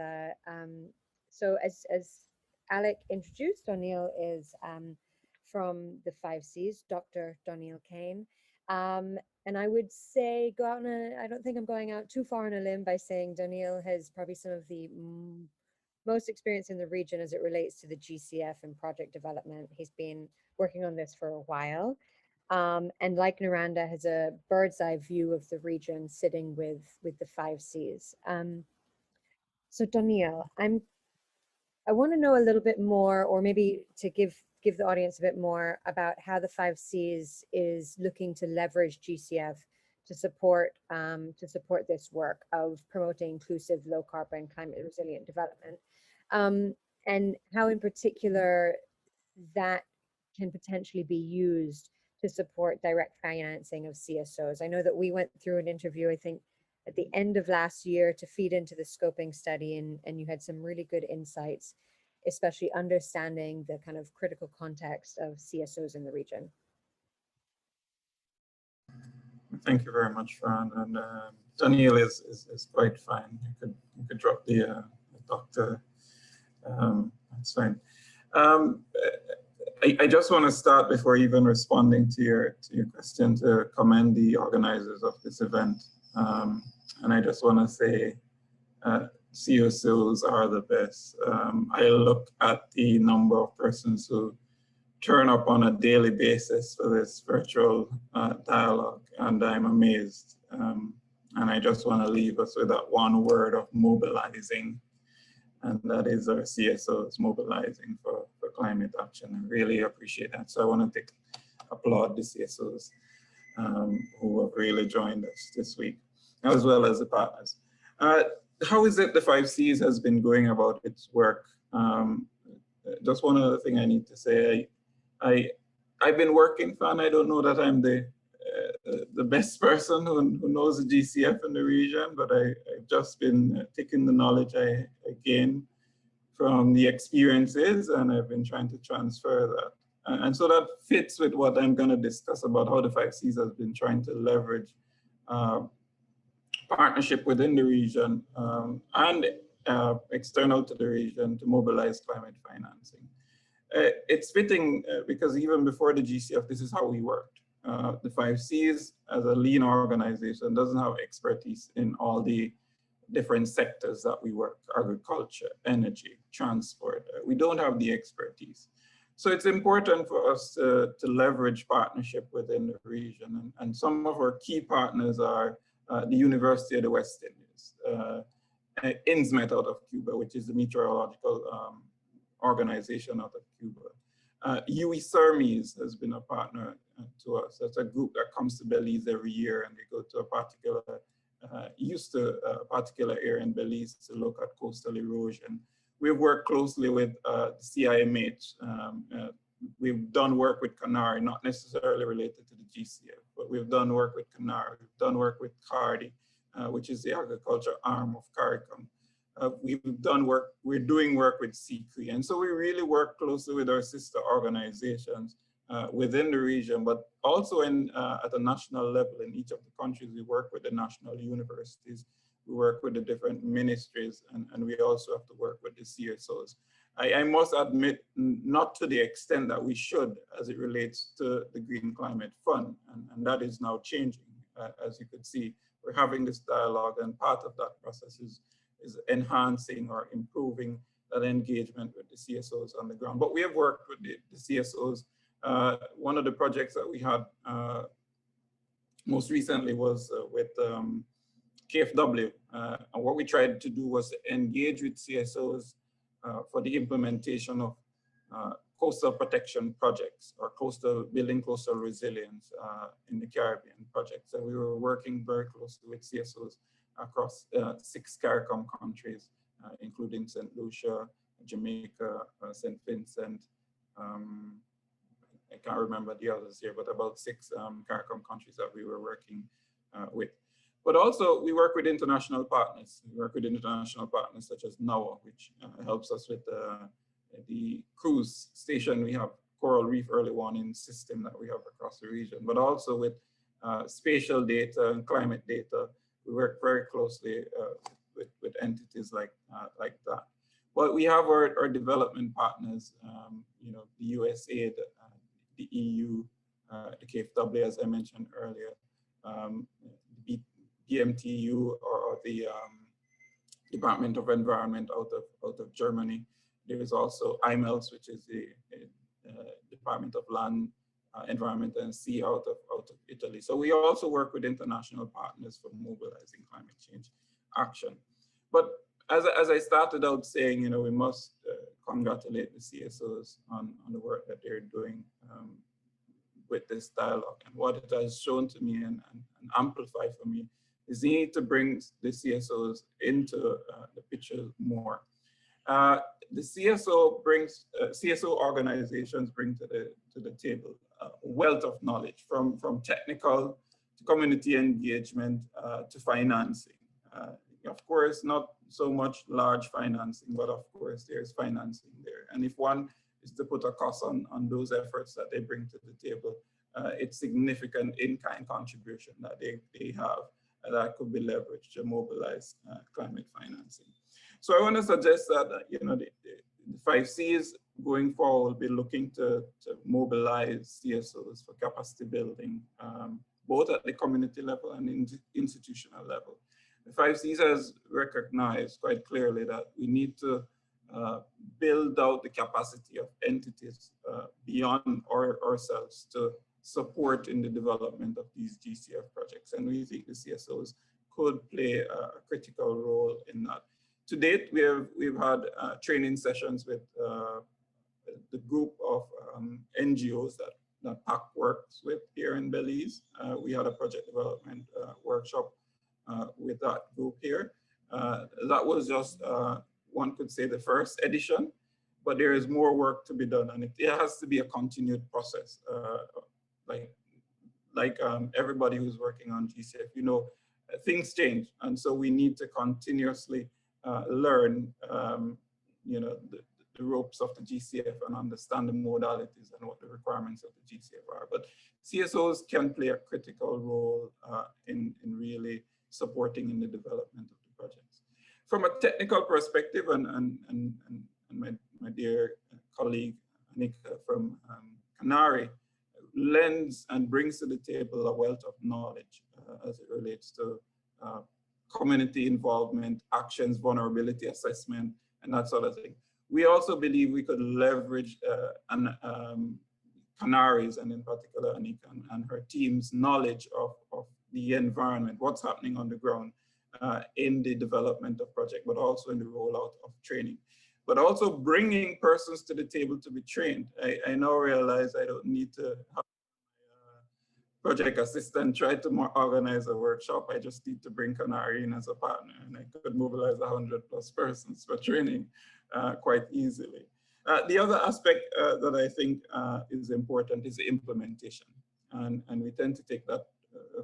so as Alec introduced, Doniel is from the 5 Cs, Dr. Doniel Kane. And I would say go out on I don't think I'm going out too far on a limb by saying Doniel has probably some of the most experience in the region as it relates to the GCF and project development. He's been working on this for a while. And like Narendra, has a bird's eye view of the region sitting with the 5 Cs. So Doniel, I want to know a little bit more, or maybe to give the audience a bit more about how the 5 Cs is looking to leverage GCF to support this work of promoting inclusive, low carbon, climate resilient development, and how in particular that can potentially be used to support direct financing of CSOs. I know that we went through an interview, I think, at the end of last year to feed into the scoping study, and you had some really good insights, especially understanding the kind of critical context of CSOs in the region. Thank you very much, Fran. And Daniel is quite fine. You could drop the doctor. That's fine. I just want to start before even responding to your question to commend the organizers of this event. And I just want to say CSOs are the best. I look at the number of persons who turn up on a daily basis for this virtual dialogue, and I'm amazed. And I just want to leave us with that one word of mobilizing, and that is our CSOs mobilizing for climate action. I really appreciate that. So I want to applaud the CSOs who have really joined us this week, as well as the partners. How is it the 5 Cs has been going about its work? Just one other thing I need to say. I've been working, Fan. I don't know that I'm the best person who knows the GCF in the region, but I've just been taking the knowledge I gained from the experiences, and I've been trying to transfer that. And so that fits with what I'm going to discuss about how the 5 Cs has been trying to leverage partnership within the region and external to the region to mobilize climate financing. It's fitting because even before the GCF, this is how we worked. The 5 Cs as a lean organization doesn't have expertise in all the different sectors that we work: agriculture, energy, transport. We don't have the expertise. So it's important for us to leverage partnership within the region. And some of our key partners are the University of the West Indies, INSMET out of Cuba, which is the meteorological organization out of Cuba. UE Sermes has been a partner to us. That's a group that comes to Belize every year, and they go to a particular, a particular area in Belize to look at coastal erosion. We've worked closely with the CIMH. We've done work with CANARI, not necessarily related to the GCF, but we've done work with CANARI. We've done work with CARDI, which is the agriculture arm of CARICOM. We've done work, we're doing work with CCRI. And so we really work closely with our sister organizations within the region, but also at a national level. In each of the countries, we work with the national universities, we work with the different ministries, and we also have to work with the CSOs. I must admit, not to the extent that we should as it relates to the Green Climate Fund, and that is now changing. As you could see, we're having this dialogue, and part of that process is enhancing or improving that engagement with the CSOs on the ground. But we have worked with the CSOs. One of the projects that we had most recently was with KFW. And what we tried to do was to engage with CSOs for the implementation of coastal protection projects or building coastal resilience in the Caribbean projects. And we were working very closely with CSOs across 6 CARICOM countries, including St. Lucia, Jamaica, St. Vincent. I can't remember the others here, but about 6 CARICOM countries that we were working with. But also we work with international partners. We work with international partners such as NOAA, which helps us with the cruise station. We have coral reef early warning system that we have across the region, but also with spatial data and climate data. We work very closely with entities like that. But we have our development partners, you know, the USAID, the EU, the KFW, as I mentioned earlier, the BMTU or the Department of Environment out of Germany. There is also IMELS, which is the Department of Land, Environment and Sea out of Italy. So we also work with international partners for mobilizing climate change action. But as I started out saying, you know, we must congratulate the CSOs on the work that they're doing with this dialogue. And what it has shown to me and amplified for me is the need to bring the CSOs into the picture more. The CSO organizations bring to the table a wealth of knowledge from technical to community engagement to financing. Of course, not so much large financing, but of course there's financing there. And if one is to put a cost on those efforts that they bring to the table, it's significant in-kind contribution that they have that could be leveraged to mobilize climate financing. So I want to suggest that you know, the 5 Cs going forward will be looking to mobilize CSOs for capacity building, both at the community level and institutional level. The 5 Cs has recognized quite clearly that we need to build out the capacity of entities beyond ourselves to support in the development of these GCF projects. And we think the CSOs could play a critical role in that. To date, we've had training sessions with the group of NGOs that PAC works with here in Belize. We had a project development workshop with that group here. That was just, one could say, the first edition, but there is more work to be done, and it has to be a continued process. Like everybody who's working on GCF, you know, things change, and so we need to continuously learn, you know, the ropes of the GCF and understand the modalities and what the requirements of the GCF are. But CSOs can play a critical role in really supporting in the development of the projects. From a technical perspective, and my dear colleague Anika from CANARI lends and brings to the table a wealth of knowledge as it relates to community involvement, actions, vulnerability assessment, and that sort of thing. We also believe we could leverage CANARI's, and in particular Anika and her team's knowledge of the environment, what's happening on the ground in the development of project, but also in the rollout of training. But also bringing persons to the table to be trained. I now realize I don't need to have a project assistant try to organize a workshop. I just need to bring CANARI in as a partner, and I could mobilize 100+ persons for training quite easily. The other aspect that I think is important is the implementation, and we tend to take that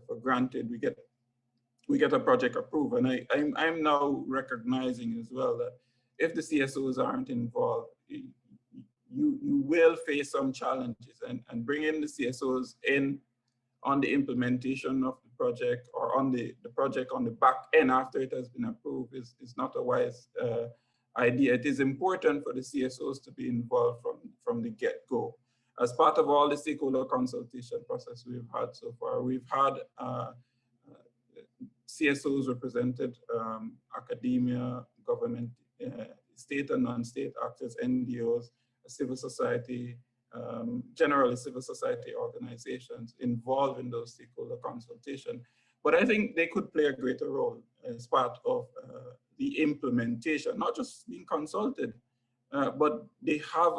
for granted. We get a project approved, and I'm now recognizing as well that if the CSOs aren't involved, you will face some challenges, and bringing the CSOs in on the implementation of the project or on the project on the back end after it has been approved is not a wise idea. It is important for the CSOs to be involved from the get-go. As part of all the stakeholder consultation process we've had so far, we've had CSOs represented, academia, government state and non-state actors, NGOs, civil society, generally civil society organizations involved in those stakeholder consultation. But I think they could play a greater role as part of the implementation, not just being consulted, but they have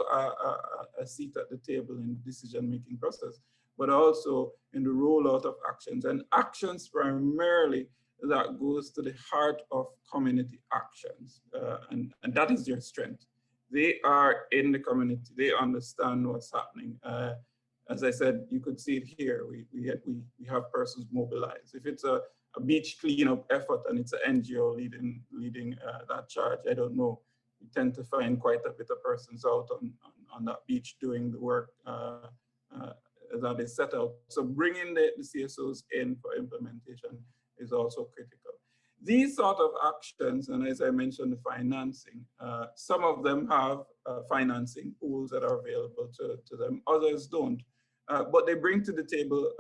a seat at the table in the decision-making process, but also in the rollout of actions, and actions primarily that goes to the heart of community actions. And that is their strength. They are in the community, they understand what's happening. As I said, you could see it here. We have persons mobilized. If it's a beach cleanup effort and it's an NGO leading that charge, I don't know. We tend to find quite a bit of persons out on that beach doing the work that is set out. So bringing the CSOs in for implementation is also critical. These sort of actions, and as I mentioned, the financing, some of them have financing pools that are available to them, others don't. But they bring to the table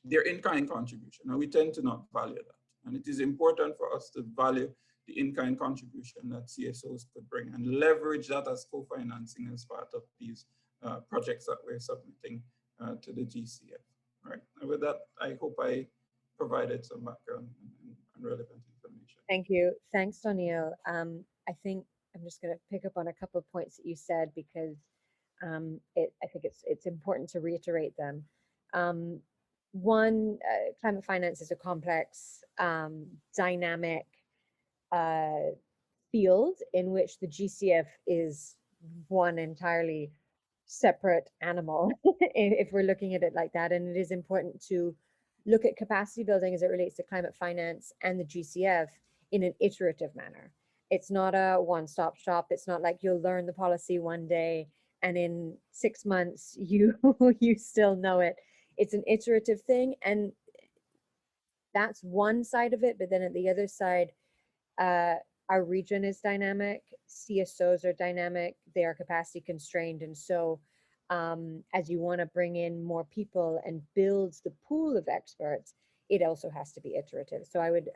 their in-kind contribution, and we tend to not value that. And it is important for us to value the in-kind contribution that CSOs could bring and leverage that as co-financing as part of these projects that we're submitting to the GCF. All right, and with that, I hope I provided some background and relevant information. Thank you. Thanks, Doniel. I think I'm just going to pick up on a couple of points that you said, because I think it's important to reiterate them. One, climate finance is a complex, dynamic field in which the GCF is one entirely separate animal, if we're looking at it like that. And it is important to look at capacity building as it relates to climate finance and the GCF in an iterative manner. It's not a one-stop shop. It's not like you'll learn the policy one day and in 6 months you still know it. It's an iterative thing, and that's one side of it. But then at the other side, our region is dynamic, CSOs are dynamic, they are capacity constrained. And so as you want to bring in more people and build the pool of experts, it also has to be iterative. So I would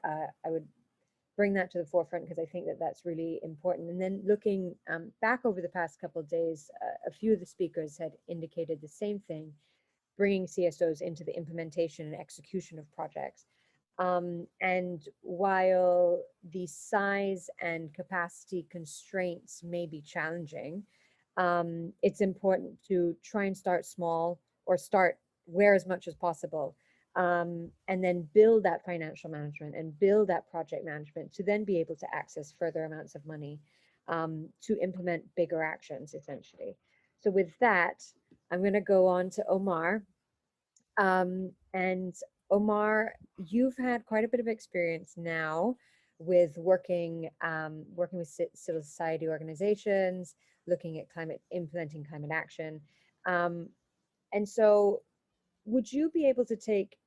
bring that to the forefront, because I think that that's really important. And then looking back over the past couple of days, a few of the speakers had indicated the same thing, bringing CSOs into the implementation and execution of projects. And while the size and capacity constraints may be challenging, it's important to try and start small, or start where as much as possible, and then build that financial management and build that project management to then be able to access further amounts of money to implement bigger actions, essentially. So with that, I'm going to go on to Omar. And Omar, you've had quite a bit of experience now with working with civil society organizations, looking at implementing climate action. And so would you be able to take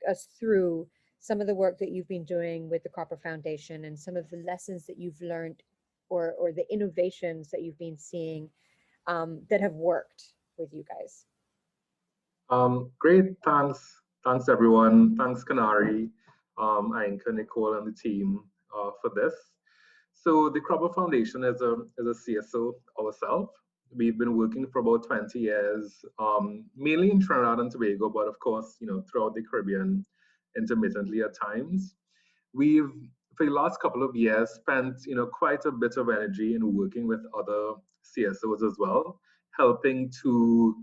us through some of the work that you've been doing with the Copper Foundation and some of the lessons that you've learned, or the innovations that you've been seeing that have worked with you guys? Great, thanks everyone. Thanks CANARI, Ainka, Nicole, and the team for this. So the Copper Foundation is a CSO ourselves. We've been working for about 20 years, mainly in Trinidad and Tobago, but of course, throughout the Caribbean, intermittently at times. We've, for the last couple of years, spent quite a bit of energy in working with other CSOs as well, helping to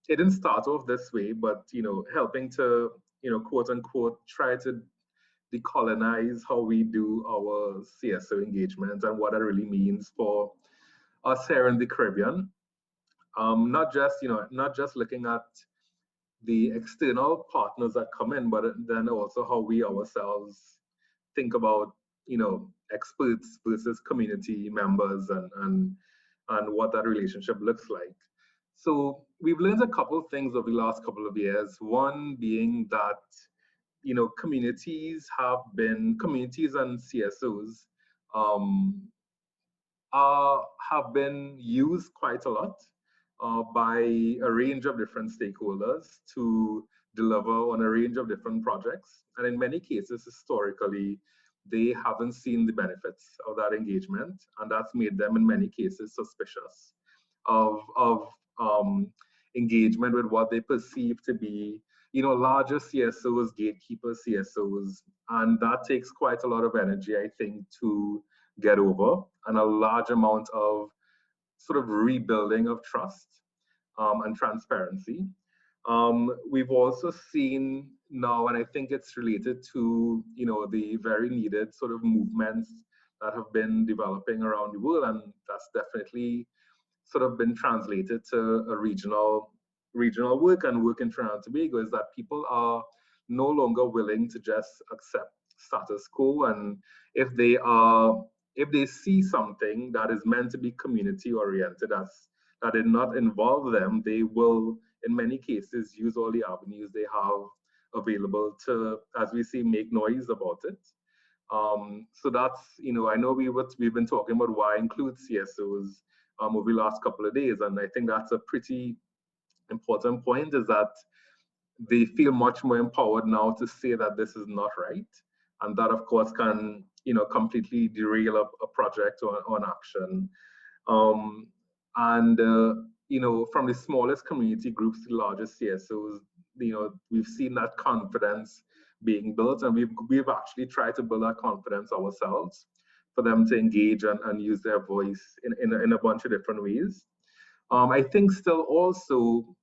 it didn't start off this way, but helping to quote unquote try to decolonize how we do our CSO engagement and what that really means for us here in the Caribbean. Not just looking at the external partners that come in, but then also how we ourselves think about experts versus community members and what that relationship looks like. So we've learned a couple of things over the last couple of years. One being that, communities and CSOs have been used quite a lot by a range of different stakeholders to deliver on a range of different projects. And in many cases, historically, they haven't seen the benefits of that engagement, and that's made them in many cases suspicious of engagement with what they perceive to be, larger CSOs, gatekeeper CSOs, and that takes quite a lot of energy, I think, to get over, and a large amount of sort of rebuilding of trust and transparency. We've also seen now, and I think it's related to, the very needed sort of movements that have been developing around the world, and that's definitely sort of been translated to a regional work and work in Trinidad and Tobago, is that people are no longer willing to just accept status quo, and if they see something that is meant to be community oriented, that did not involve them, they will in many cases use all the avenues they have available to, as we say, make noise about it. So that's, I know we've been talking about why include CSOs over the last couple of days, and I think that's a pretty important point, is that they feel much more empowered now to say that this is not right, and that of course can completely derail a project or an action. From the smallest community groups to the largest CSOs, we've seen that confidence being built, and we've actually tried to build that confidence ourselves for them to engage and use their voice in a bunch of different ways. I think still also,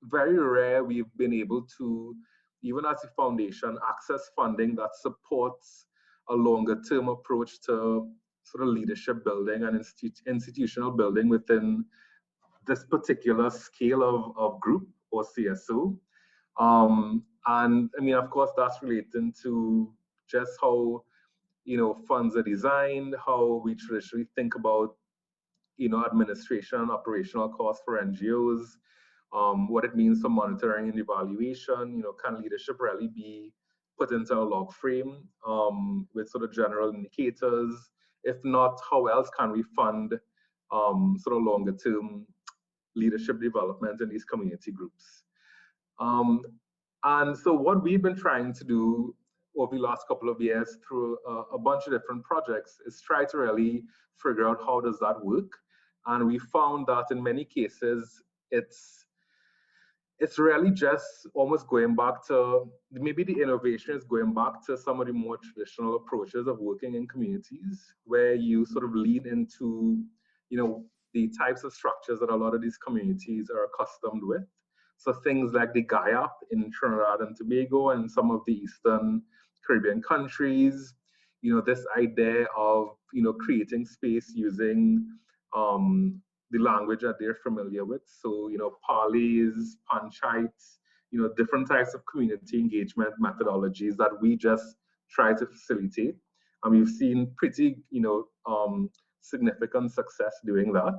very rare we've been able to, even as a foundation, access funding that supports a longer term approach to sort of leadership building and institutional building within this particular scale of group or CSO. And I mean, of course, that's relating to just how, funds are designed, how we traditionally think about, administration, operational costs for NGOs, what it means for monitoring and evaluation. Can leadership really be put into a log frame with sort of general indicators? If not, how else can we fund sort of longer term leadership development in these community groups? And so what we've been trying to do over the last couple of years through a bunch of different projects is try to really figure out how does that work. And we found that in many cases, it's really just almost going back to, maybe the innovation is going back to some of the more traditional approaches of working in communities, where you sort of lean into, the types of structures that a lot of these communities are accustomed with. So things like the GAIAP in Trinidad and Tobago and some of the Eastern Caribbean countries, this idea of, creating space using the language that they're familiar with. So, parleys, panchayats, different types of community engagement methodologies that we just try to facilitate. And we've seen pretty, significant success doing that.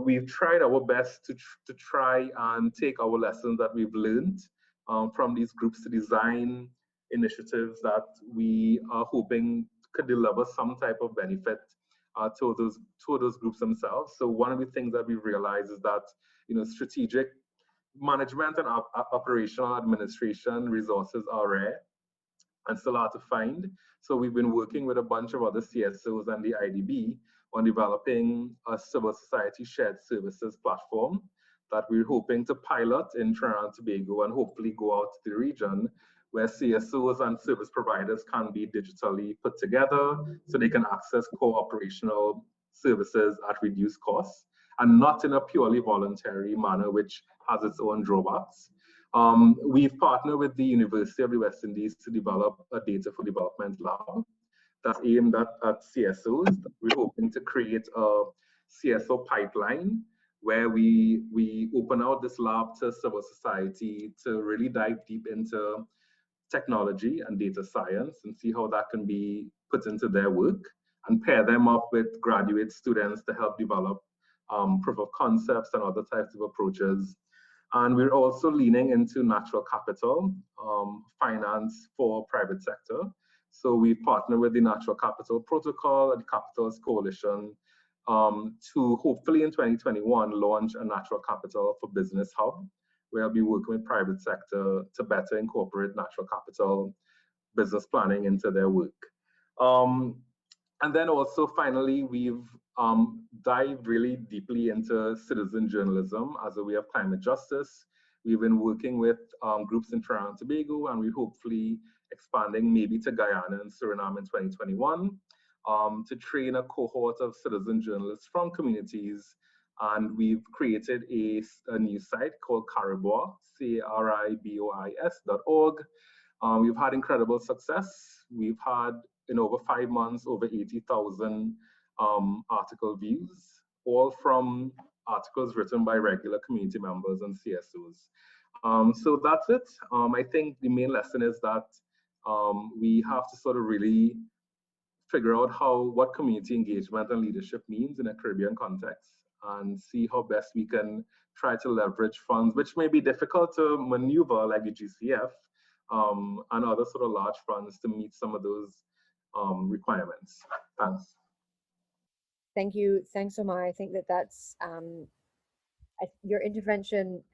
We've tried our best to try and take our lessons that we've learned from these groups to design initiatives that we are hoping could deliver some type of benefit to those groups themselves. So one of the things that we realized is that strategic management and operational administration resources are rare and still hard to find. So we've been working with a bunch of other CSOs and the IDB on developing a civil society shared services platform that we're hoping to pilot in Trinidad and Tobago and hopefully go out to the region, where CSOs and service providers can be digitally put together so they can access core operational services at reduced costs, and not in a purely voluntary manner, which has its own drawbacks. We've partnered with the University of the West Indies to develop a data for development lab that's aimed at CSOs. We're hoping to create a CSO pipeline where we open out this lab to civil society to really dive deep into technology and data science and see how that can be put into their work, and pair them up with graduate students to help develop proof of concepts and other types of approaches. And we're also leaning into natural capital finance for private sector. So we partner with the Natural Capital Protocol and the Capitals Coalition to hopefully in 2021 launch a natural capital for business hub, where I'll be working with private sector to better incorporate natural capital business planning into their work. And then also finally, we've dived really deeply into citizen journalism as a way of climate justice. We've been working with groups in Trinidad and Tobago, and we're hopefully expanding maybe to Guyana and Suriname in 2021 to train a cohort of citizen journalists from communities. And we've created a new site called CARIBOIS, CARIBOIS.org. We've had incredible success. We've had, in over 5 months, over 80,000 article views, all from articles written by regular community members and CSOs. So that's it. I think the main lesson is that we have to sort of really figure out what community engagement and leadership means in a Caribbean context, and see how best we can try to leverage funds, which may be difficult to maneuver, like the GCF and other sort of large funds, to meet some of those requirements. Thanks. Thank you. Thanks, Omar. I think that's your intervention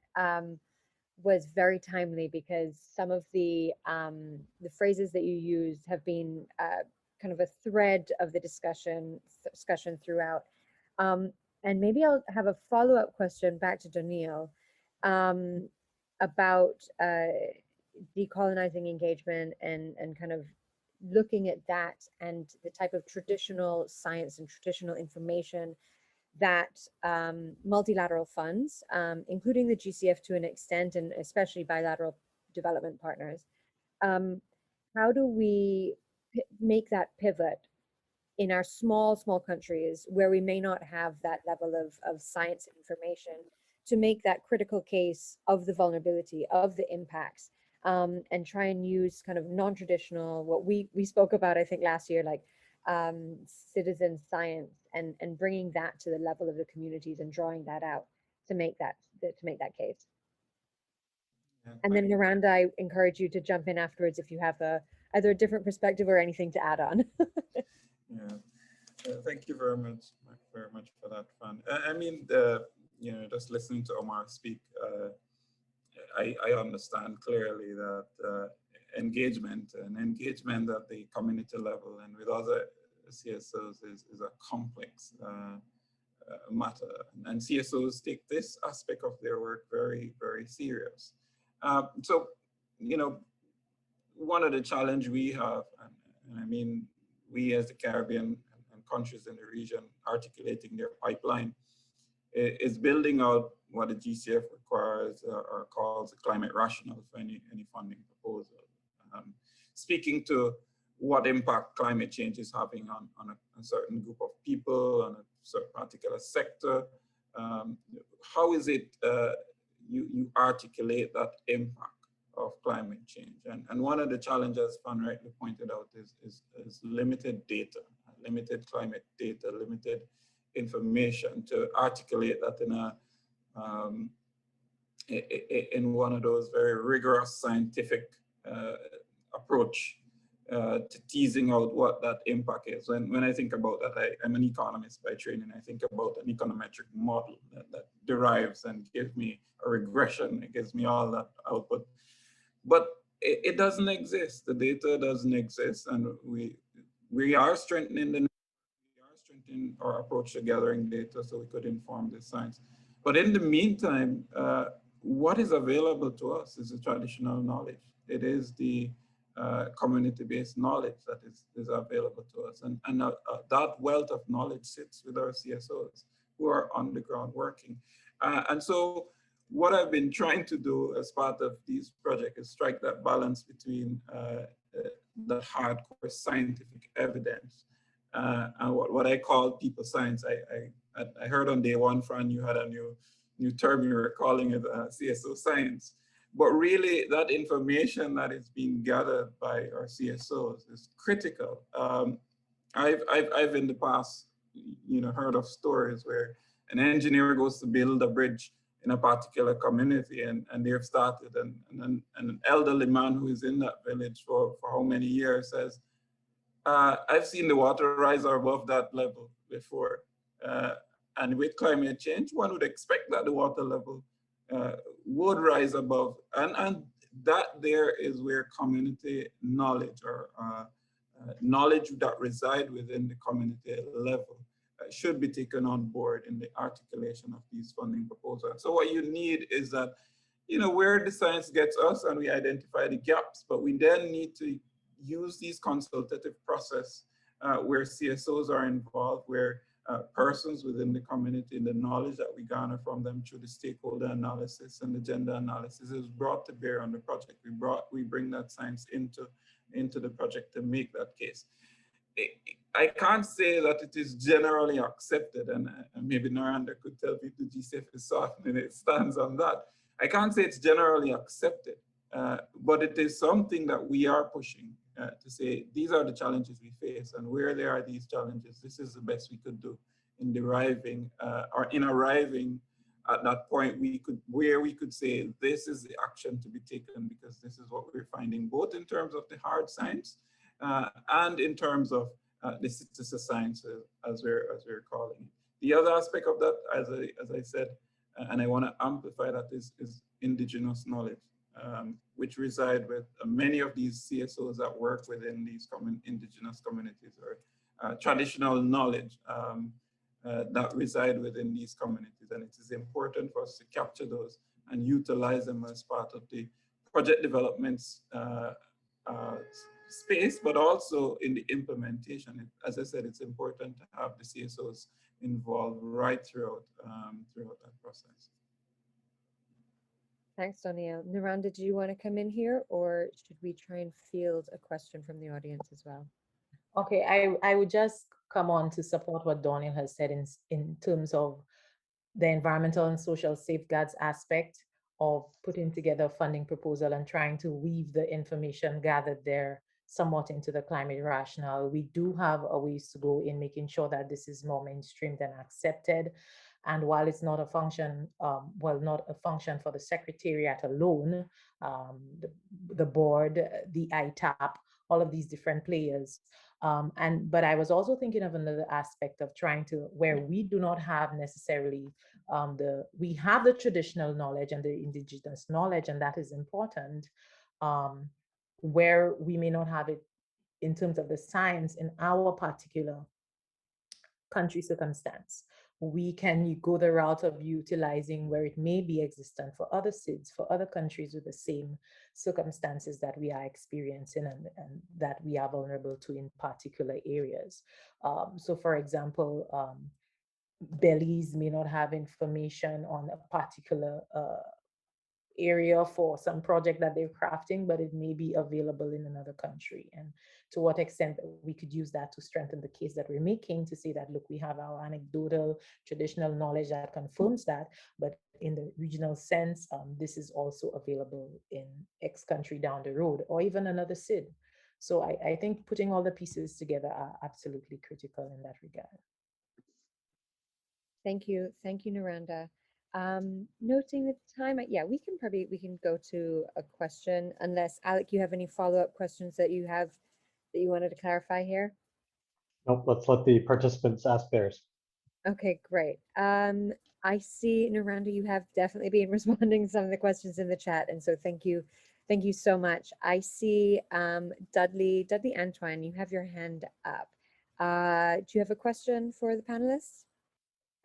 was very timely, because some of the phrases that you used have been kind of a thread of the discussion throughout. And maybe I'll have a follow-up question back to Doniel about decolonizing engagement and kind of looking at that and the type of traditional science and traditional information that multilateral funds, including the GCF to an extent, and especially bilateral development partners, how do we make that pivot in our small countries where we may not have that level of science information to make that critical case of the vulnerability, of the impacts, and try and use kind of non-traditional, what we spoke about, I think last year, like citizen science, and bringing that to the level of the communities and drawing that out to make that case. Yeah, and then Miranda, I encourage you to jump in afterwards if you have either a different perspective or anything to add on. Yeah, thank you very much for that, Fan. I mean, you know, just listening to Omar speak, I understand clearly that engagement at the community level and with other CSOs is a complex matter, and CSOs take this aspect of their work very, very serious. So, you know, one of the challenges we have, and I mean, we as the Caribbean and countries in the region articulating their pipeline, is building out what the GCF requires or calls a climate rationale for any funding proposal. Speaking to what impact climate change is having on a certain group of people, on a certain particular sector, how is it you articulate that impact of climate change? And one of the challenges, Fan rightly pointed out, is limited data, limited climate data, limited information to articulate that in one of those very rigorous scientific approach to teasing out what that impact is. When I think about that, I'm an economist by training. I think about an econometric model that derives and gives me a regression. It gives me all that output. But it doesn't exist. The data doesn't exist, and we are strengthening our approach to gathering data so we could inform this science. But in the meantime, what is available to us is the traditional knowledge. It is the community-based knowledge that is available to us, and that wealth of knowledge sits with our CSOs who are on the ground working, and so. What I've been trying to do as part of these projects is strike that balance between the hardcore scientific evidence and what I call people science. I heard on day one, Fran, you had a new term, you were calling it CSO science. But really, that information that is being gathered by our CSOs is critical. I've in the past, you know, heard of stories where an engineer goes to build a bridge in a particular community, and they've started, and an elderly man who is in that village for how many years says, I've seen the water rise above that level before. And with climate change, one would expect that the water level would rise above. And that there is where community knowledge or knowledge that reside within the community level should be taken on board in the articulation of these funding proposals. So what you need is that, you know, where the science gets us and we identify the gaps, but we then need to use these consultative process where CSOs are involved, where persons within the community, the knowledge that we garner from them through the stakeholder analysis and the gender analysis is brought to bear on the project. We bring that science into the project to make that case. I can't say that it is generally accepted, and maybe Naranda could tell me the GCF is softening its stance on that. I can't say it's generally accepted, but it is something that we are pushing to say, these are the challenges we face, and where there are these challenges, this is the best we could do in deriving or in arriving at that point where we could say, this is the action to be taken because this is what we're finding, both in terms of the hard science and in terms of the citizen science, as we're calling it. The other aspect of that, as I said, and I want to amplify that, is indigenous knowledge, which reside with many of these CSOs that work within these indigenous communities, or traditional knowledge that reside within these communities. And it is important for us to capture those and utilize them as part of the project developments space, but also in the implementation. As I said, it's important to have the CSOs involved right throughout that process. Thanks, Doniel. Naranda, do you want to come in here, or should we try and field a question from the audience as well? Okay, I would just come on to support what Doniel has said in terms of the environmental and social safeguards aspect of putting together a funding proposal and trying to weave the information gathered there somewhat into the climate rationale. We do have a ways to go in making sure that this is more mainstreamed and accepted. And while it's not a function, not a function for the Secretariat alone, the board, the ITAP, all of these different players. But I was also thinking of another aspect of trying to, where we do not have necessarily we have the traditional knowledge and the indigenous knowledge, and that is important, where we may not have it in terms of the science in our particular country circumstance. We can go the route of utilizing where it may be existent for other SIDS, for other countries with the same circumstances that we are experiencing and that we are vulnerable to in particular areas. So for example, Belize may not have information on a particular area for some project that they're crafting, but it may be available in another country. And to what extent we could use that to strengthen the case that we're making, to say that, look, we have our anecdotal traditional knowledge that confirms that, but in the regional sense, this is also available in X country down the road, or even another SID. So I think putting all the pieces together are absolutely critical in that regard. Thank you, Naranda. Noting the time, yeah, we can go to a question, unless Alec, you have any follow-up questions that you wanted to clarify here? Nope, let's let the participants ask theirs. Okay, great. I see, Naranda, you have definitely been responding to some of the questions in the chat, and so thank you so much. I see Dudley Antoine, you have your hand up. Do you have a question for the panelists?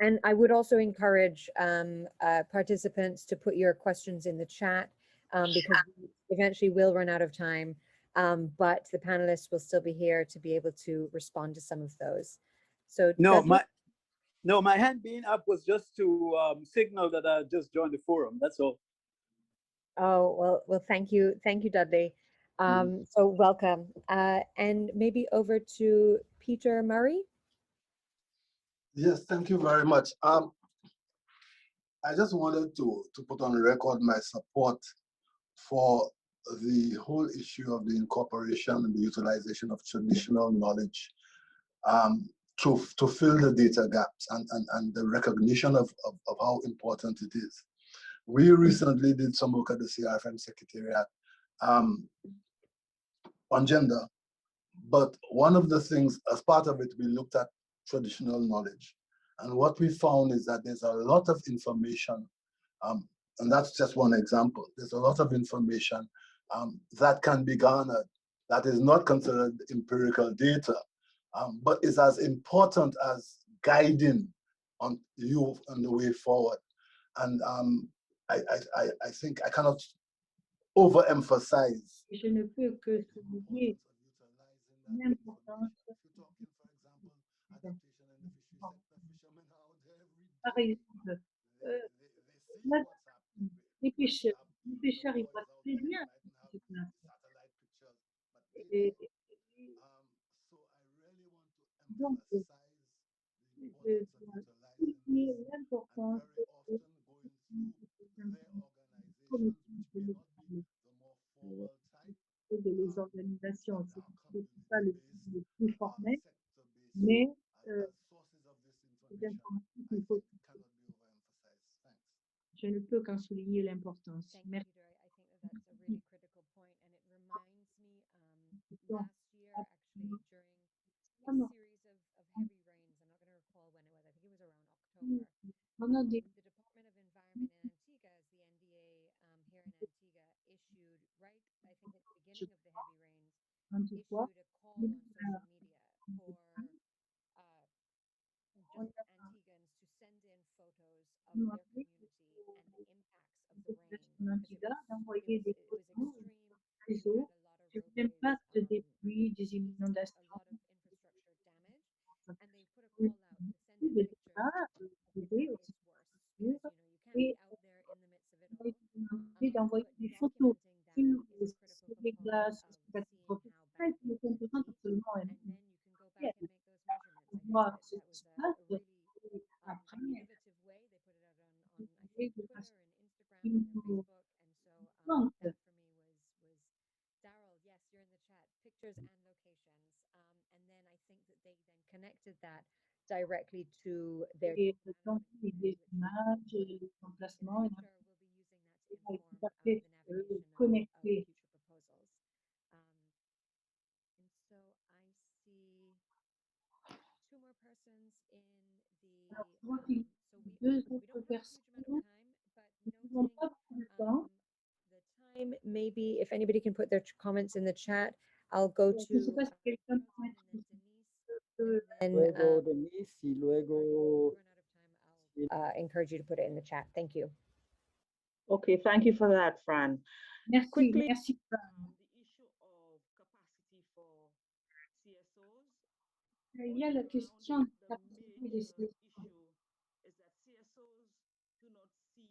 And I would also encourage participants to put your questions in the chat because we eventually will run out of time, but the panelists will still be here to be able to respond to some of those. So my hand being up was just to signal that I just joined the forum, that's all. Oh, well, thank you, Dudley. So welcome. And maybe over to Peter Murray. Yes, thank you very much. I just wanted to put on record my support for the whole issue of the incorporation and the utilization of traditional knowledge to fill the data gaps and the recognition of how important it is. We recently did some work at the CRFM Secretariat on gender, but one of the things, as part of it, we looked at traditional knowledge. And what we found is that there's a lot of information And that's just one example. There's a lot of information that can be garnered that is not considered empirical data, but is as important as guiding on you on the way forward. And I think I cannot overemphasize. Je ne peux que souligner l'importance. Par exemple, les pêcheurs, ils voient très bien ce qui se passe. Et donc, je dois souligner l'importance de les organisations. C'est pas le plus formel, mais les informations qu'il faut. Je ne peux qu'en souligner l'importance. Merci. I think that's a really critical point, and it reminds me last year actually during a series of heavy rains. I'm not going to recall when it was. I think it was around October. The Department of Environment in Antigua, as the NDA here in Antigua, issued right, I think at the beginning of the heavy rains, issued a call on social media for just Antiguans to send in photos of their community and the impacts of the rain. D'envoyer des photos réseau sur l'impact des pluies, des inondations. A lot of infrastructure damage, and they put a call out to send in pictures of if that gets worse, because you can't be out there in the midst of it all. D'envoyer des photos sur les glaces, c'est une composante absolument essentielle pour voir ce qui se passe. Et après, innovative way. They put it out on I think Twitter and Instagram and Facebook, and so that for me was Daryl. Yes, you're in the chat. Pictures and locations, and then I think that they then connected that directly to their. des images, des emplacements, we'll be using that to inform tout à fait connectés. future proposals. And so I see two more persons in the. Alors, deux autres personnes. Nous n'avons pas beaucoup de temps. The time, maybe if anybody can put their comments in the chat, I'll go to. Je ne sais pas si quelqu'un peut mettre. Luego Denise y luego. Encourage you to put it in the chat. Thank you. Okay, thank you for that, Fran. Merci, Quickly, merci. The issue of capacity for CSOs. Il y a la question de la capacité des CSOs. Is that CSOs do not see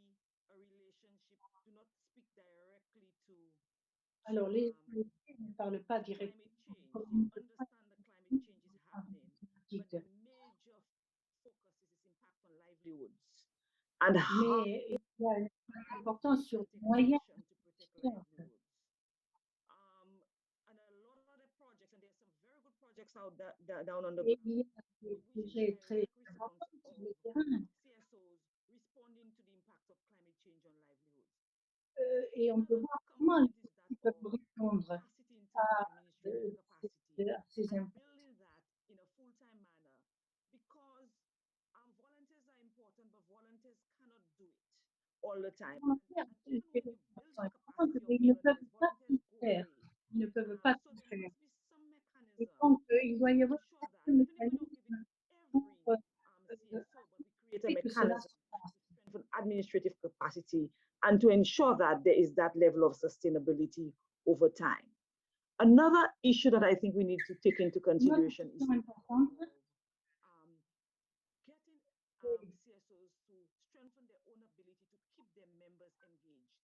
a relationship, do not speak directly to. Alors, les autorités ne parlent pas directement. Understand the climate change is happening, but the major focus is its impact on livelihoods. And how mais il y a une importance sur les moyens to protect livelihoods. And a lot of other projects, and there's some very good projects out there down on the ground. Il y a des projets très importants sur le terrain. CSOs responding to the impact of climate change on livelihoods. Et on peut voir comment ils peuvent répondre à ces impacts. Building that in a full-time manner, because volunteers are important, but volunteers cannot do it all the time. Ils ne peuvent pas tout faire. Ils ne peuvent pas tout faire. Et donc, il doit y avoir un mécanisme pour que cela se passe. Administrative capacity and to ensure that there is that level of sustainability over time. Another issue that I think we need to take into consideration is getting CSOs to strengthen their own ability to keep their members engaged,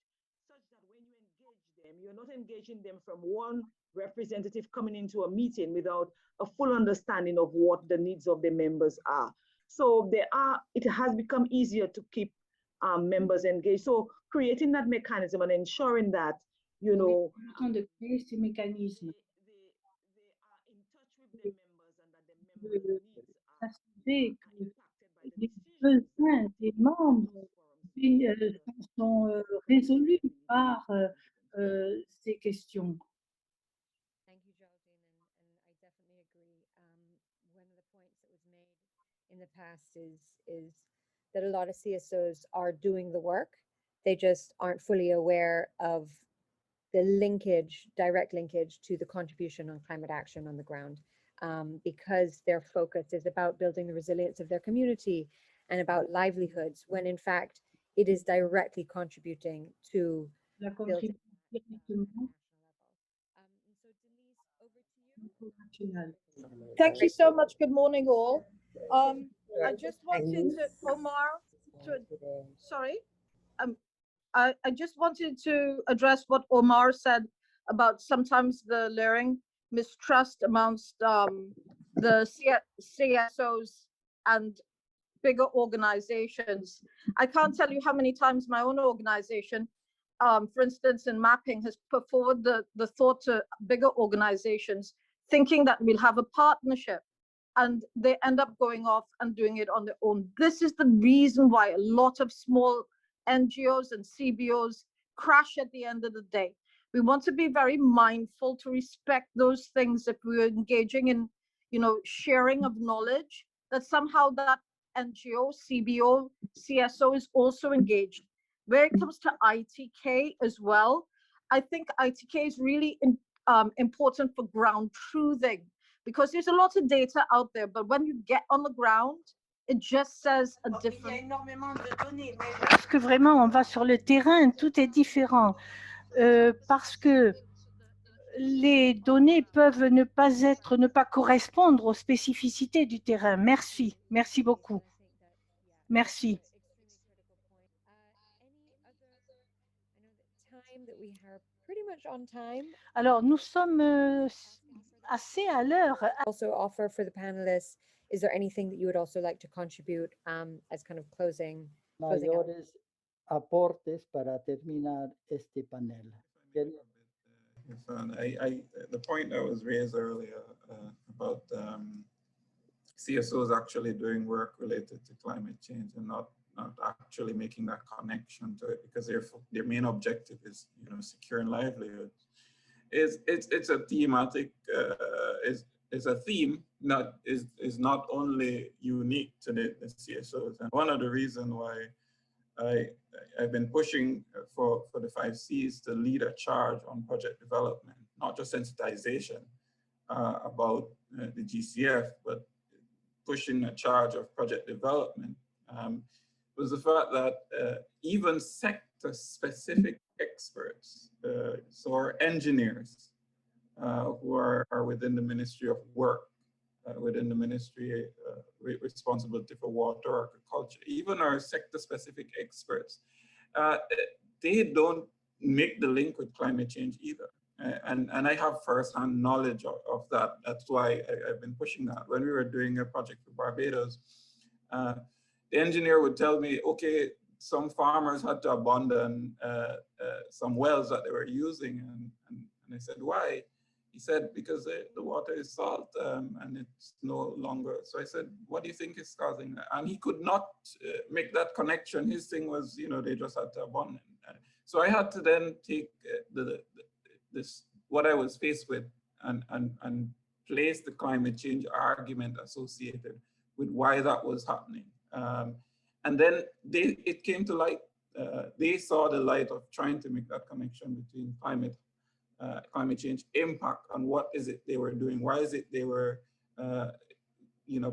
such that when you engage them, you're not engaging them from one representative coming into a meeting without a full understanding of what the needs of the members are. So it has become easier to keep members engaged. So creating that mechanism and ensuring that, you know, de créer ces mécanismes. They are in touch with their members and that the members' needs are s'assurer que impacted by the les decisions besoins des membres sont résolus par ces questions. Thank you, Geraldine, and I definitely agree. One of the points that was made in the past is that a lot of CSOs are doing the work. They just aren't fully aware of the linkage, direct linkage to the contribution on climate action on the ground, because their focus is about building the resilience of their community and about livelihoods, when in fact it is directly contributing to building. Thank you so much. Good morning, all. I just wanted to, Omar, sorry. I just wanted to address what Omar said about sometimes the layering mistrust amongst the CSOs and bigger organizations. I can't tell you how many times my own organization, for instance, in mapping, has put forward the thought to bigger organizations, thinking that we'll have a partnership, and they end up going off and doing it on their own. This is the reason why a lot of small NGOs and CBOs crash at the end of the day. We want to be very mindful to respect those things if we're engaging in, sharing of knowledge, that somehow that NGO, CBO, CSO is also engaged. Where it comes to ITK as well, I think ITK is really important for ground truthing, because there's a lot of data out there, but when you get on the ground, it just says a different. Il y a énormément de données, mais lorsque vraiment on va sur le terrain, tout est différent, parce que les données peuvent ne pas correspondre aux spécificités du terrain. Merci, merci beaucoup. Merci. Alors, nous sommes assez à l'heure. Also offer for the panelists, is there anything that you would also like to contribute as kind of closing out? Mayores aportes para terminar este panel. The point that was raised earlier about CSOs actually doing work related to climate change and not actually making that connection to it, because their main objective is securing livelihoods. It's a thematic is a theme that is not only unique to the CSOs, and one of the reasons why I've been pushing for the 5 Cs to lead a charge on project development, not just sensitization about the GCF, but pushing a charge of project development, was the fact that even sector-specific experts, so our engineers who are within the Ministry of Work, within the Ministry responsibility for water, agriculture, even our sector-specific experts, they don't make the link with climate change either. And I have first-hand knowledge of that. That's why I've been pushing that. When we were doing a project for Barbados, the engineer would tell me, okay, some farmers had to abandon some wells that they were using. And I said, why? He said, because the water is salt and it's no longer. So I said, what do you think is causing that? And he could not make that connection. His thing was, they just had to abandon. So I had to then take what I was faced with and place the climate change argument associated with why that was happening. And then it came to light. They saw the light of trying to make that connection between climate change impact and what is it they were doing. Why is it they were,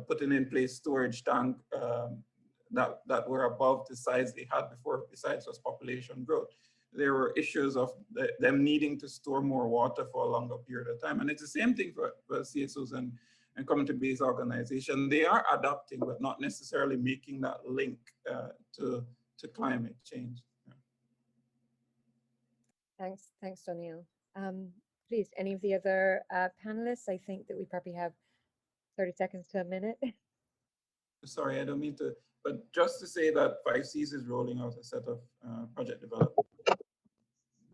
putting in place storage tank that were above the size they had before, besides just population growth. There were issues of them needing to store more water for a longer period of time. And it's the same thing for CSOs and community-based organizations. They are adapting, but not necessarily making that link to climate change. Yeah. Thanks, Doniel. Please, any of the other panelists? I think that we probably have 30 seconds to a minute. Sorry, I don't mean to, but just to say that 5 Cs is rolling out a set of project development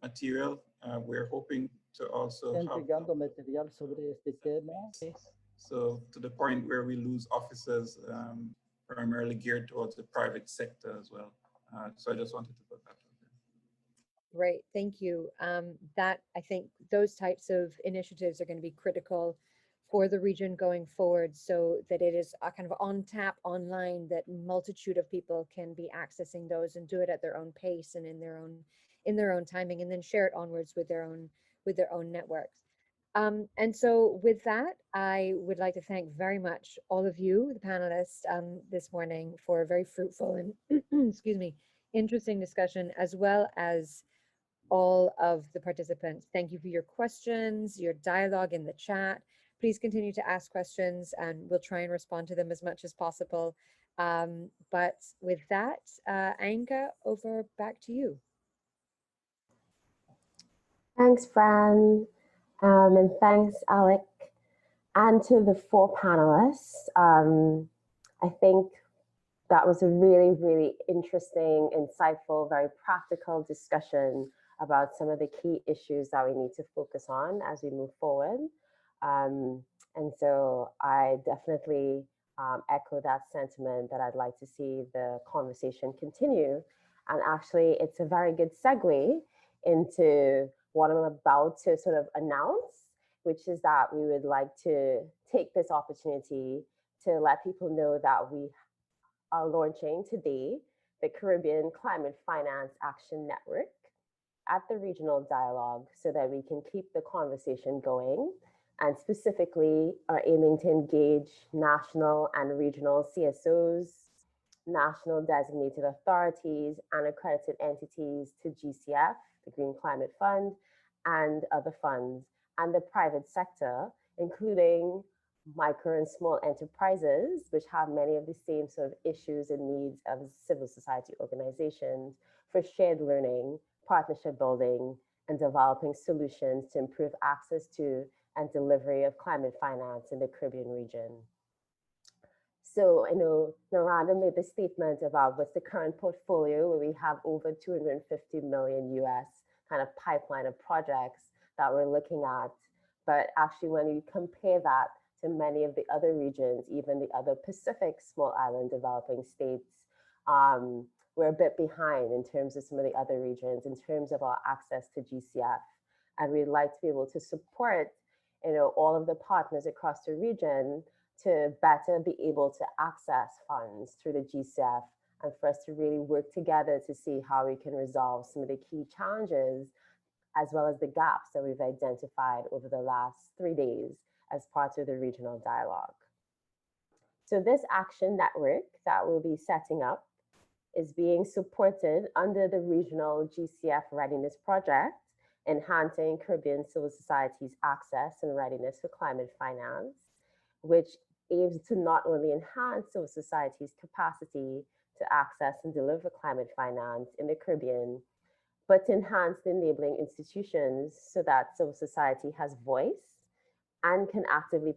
material. We're hoping to also have material sobre este tema. So to the point where we lose officers primarily geared towards the private sector as well. So I just wanted to put that out there. Great, thank you. I think those types of initiatives are going to be critical for the region going forward, so that it is a kind of on tap online, that multitude of people can be accessing those and do it at their own pace and in their own timing, and then share it onwards with their own networks. And so with that, I would like to thank very much all of you, the panelists, this morning, for a very fruitful and excuse me, interesting discussion, as well as all of the participants. Thank you for your questions, your dialogue in the chat. Please continue to ask questions and we'll try and respond to them as much as possible. But with that, Anka, over back to you. Thanks, Fran. And thanks, Alec. And to the 4 panelists. I think that was a really, really interesting, insightful, very practical discussion about some of the key issues that we need to focus on as we move forward. And so I definitely echo that sentiment that I'd like to see the conversation continue. And actually, it's a very good segue into what I'm about to sort of announce, which is that we would like to take this opportunity to let people know that we are launching today the Caribbean Climate Finance Action Network at the Regional Dialogue, so that we can keep the conversation going, and specifically are aiming to engage national and regional CSOs, national designated authorities, and accredited entities to GCF, the Green Climate Fund, and other funds, and the private sector, including micro and small enterprises, which have many of the same sort of issues and needs as civil society organizations, for shared learning, partnership building, and developing solutions to improve access to and delivery of climate finance in the Caribbean region. So I know Narada made the statement about what's the current portfolio, where we have over 250 million US kind of pipeline of projects that we're looking at. But actually, when you compare that to many of the other regions, even the other Pacific small island developing states, we're a bit behind in terms of some of the other regions, in terms of our access to GCF. And we'd like to be able to support, all of the partners across the region to better be able to access funds through the GCF, and for us to really work together to see how we can resolve some of the key challenges, as well as the gaps that we've identified over the last 3 days as part of the regional dialogue. So this action network that we'll be setting up is being supported under the regional GCF Readiness Project, enhancing Caribbean civil society's access and readiness for climate finance, which aims to not only enhance civil society's capacity to access and deliver climate finance in the Caribbean, but to enhance the enabling institutions so that civil society has voice and can actively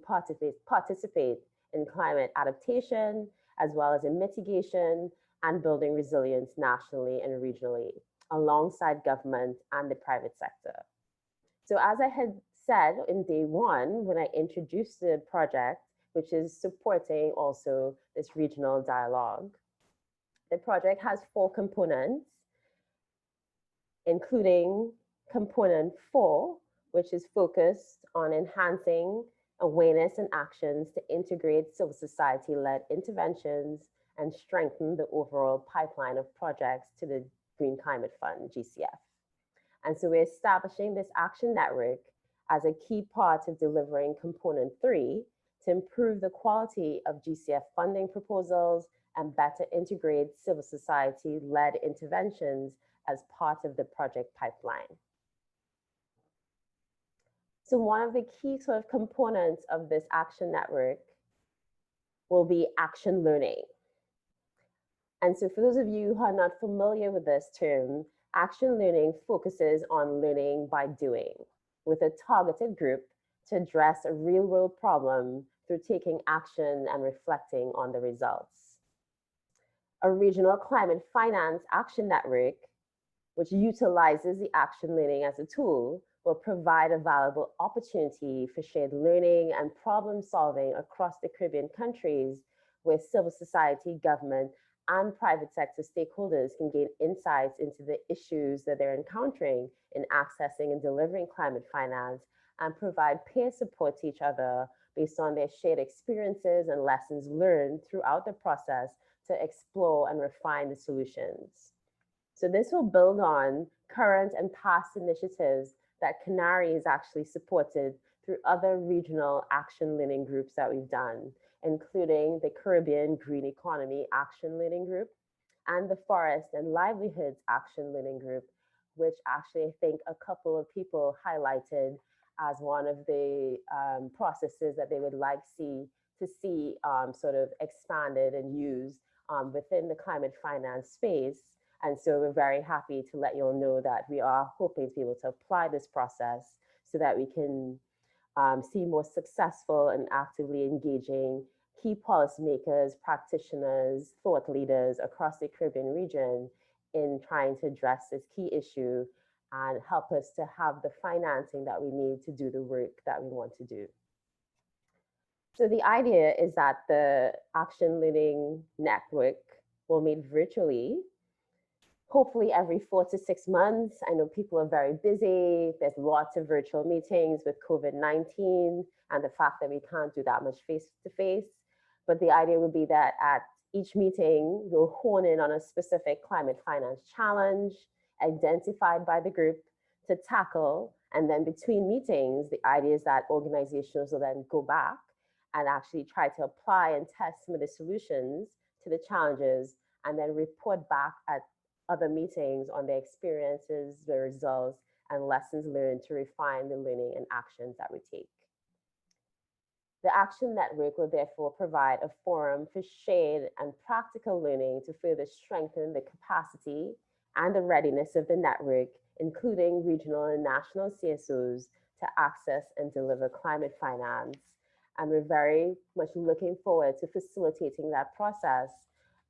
participate in climate adaptation, as well as in mitigation and building resilience nationally and regionally, alongside government and the private sector. So as I had said in day 1, when I introduced the project, which is supporting also this regional dialogue, the project has 4 components, including component 4, which is focused on enhancing awareness and actions to integrate civil society-led interventions and strengthen the overall pipeline of projects to the Green Climate Fund, GCF. And so we're establishing this action network as a key part of delivering component 3 to improve the quality of GCF funding proposals and better integrate civil society-led interventions as part of the project pipeline. So one of the key sort of components of this action network will be action learning. And so for those of you who are not familiar with this term, action learning focuses on learning by doing, with a targeted group to address a real-world problem through taking action and reflecting on the results. A regional climate finance action network, which utilizes the action learning as a tool, will provide a valuable opportunity for shared learning and problem solving across the Caribbean countries, where civil society, government, and private sector stakeholders can gain insights into the issues that they're encountering in accessing and delivering climate finance, and provide peer support to each other based on their shared experiences and lessons learned throughout the process to explore and refine the solutions. So this will build on current and past initiatives that CANARI has actually supported through other regional action learning groups that we've done, including the Caribbean Green Economy Action Learning Group and the Forest and Livelihoods Action Learning Group, which actually I think a couple of people highlighted as one of the processes that they would like to see sort of expanded and used within the climate finance space. And so we're very happy to let you all know that we are hoping to be able to apply this process so that we can see more successful and actively engaging key policymakers, practitioners, thought leaders across the Caribbean region in trying to address this key issue and help us to have the financing that we need to do the work that we want to do. So the idea is that the Action Learning Network will meet virtually, hopefully every 4 to 6 months. I know people are very busy. There's lots of virtual meetings with COVID-19 and the fact that we can't do that much face-to-face. But the idea would be that at each meeting, we'll hone in on a specific climate finance challenge identified by the group to tackle. And then between meetings, the idea is that organizations will then go back and actually try to apply and test some of the solutions to the challenges and then report back at other meetings on their experiences, the results, and lessons learned to refine the learning and actions that we take. The Action Network will therefore provide a forum for shared and practical learning to further strengthen the capacity and the readiness of the network, including regional and national CSOs, to access and deliver climate finance. And we're very much looking forward to facilitating that process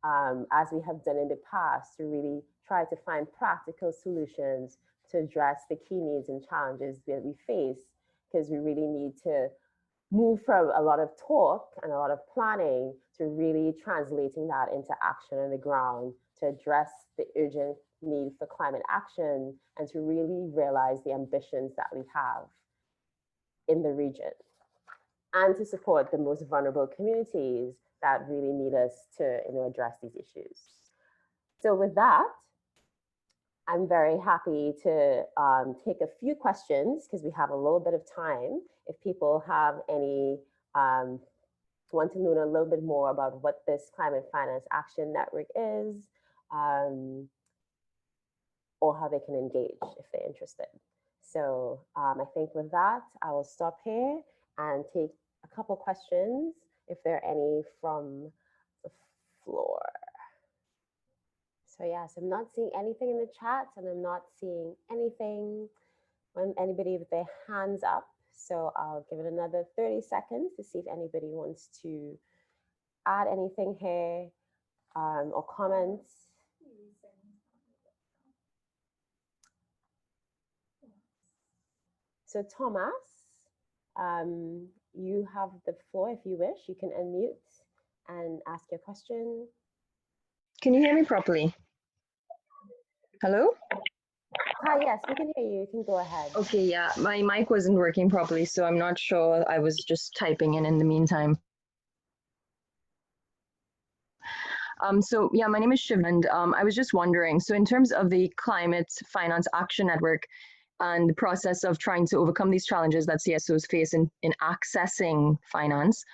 as we have done in the past to really try to find practical solutions to address the key needs and challenges that we face, because we really need to move from a lot of talk and a lot of planning to really translating that into action on the ground to address the urgent need for climate action and to really realize the ambitions that we have in the region and to support the most vulnerable communities that really need us to address these issues. So with that, I'm very happy to take a few questions because we have a little bit of time. If people have any, want to learn a little bit more about what this Climate Finance Action Network is, or how they can engage if they're interested. So I think with that, I will stop here and take a couple questions if there are any from the floor. So yes, I'm not seeing anything in the chat and I'm not seeing anything when anybody with their hands up. So I'll give it another 30 seconds to see if anybody wants to add anything here or comments. So Thomas, you have the floor if you wish. You can unmute and ask your question. Can you hear me properly? Hello? Hi, yes, we can hear you. You can go ahead. Okay, yeah, my mic wasn't working properly, so I'm not sure. I was just typing in the meantime. So yeah, my name is Shiv, and I was just wondering, so in terms of the Climate Finance Action Network and the process of trying to overcome these challenges that CSOs face in accessing finance,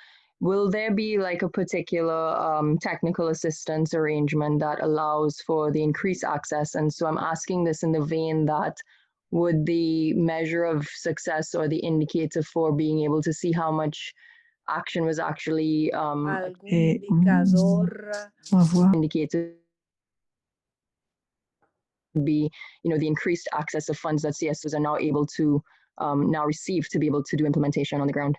will there be like a particular technical assistance arrangement that allows for the increased access? And so I'm asking this in the vein that would the measure of success or the indicator for being able to see how much action was actually indicated be, the increased access of funds that CSOs are now able to now receive to be able to do implementation on the ground?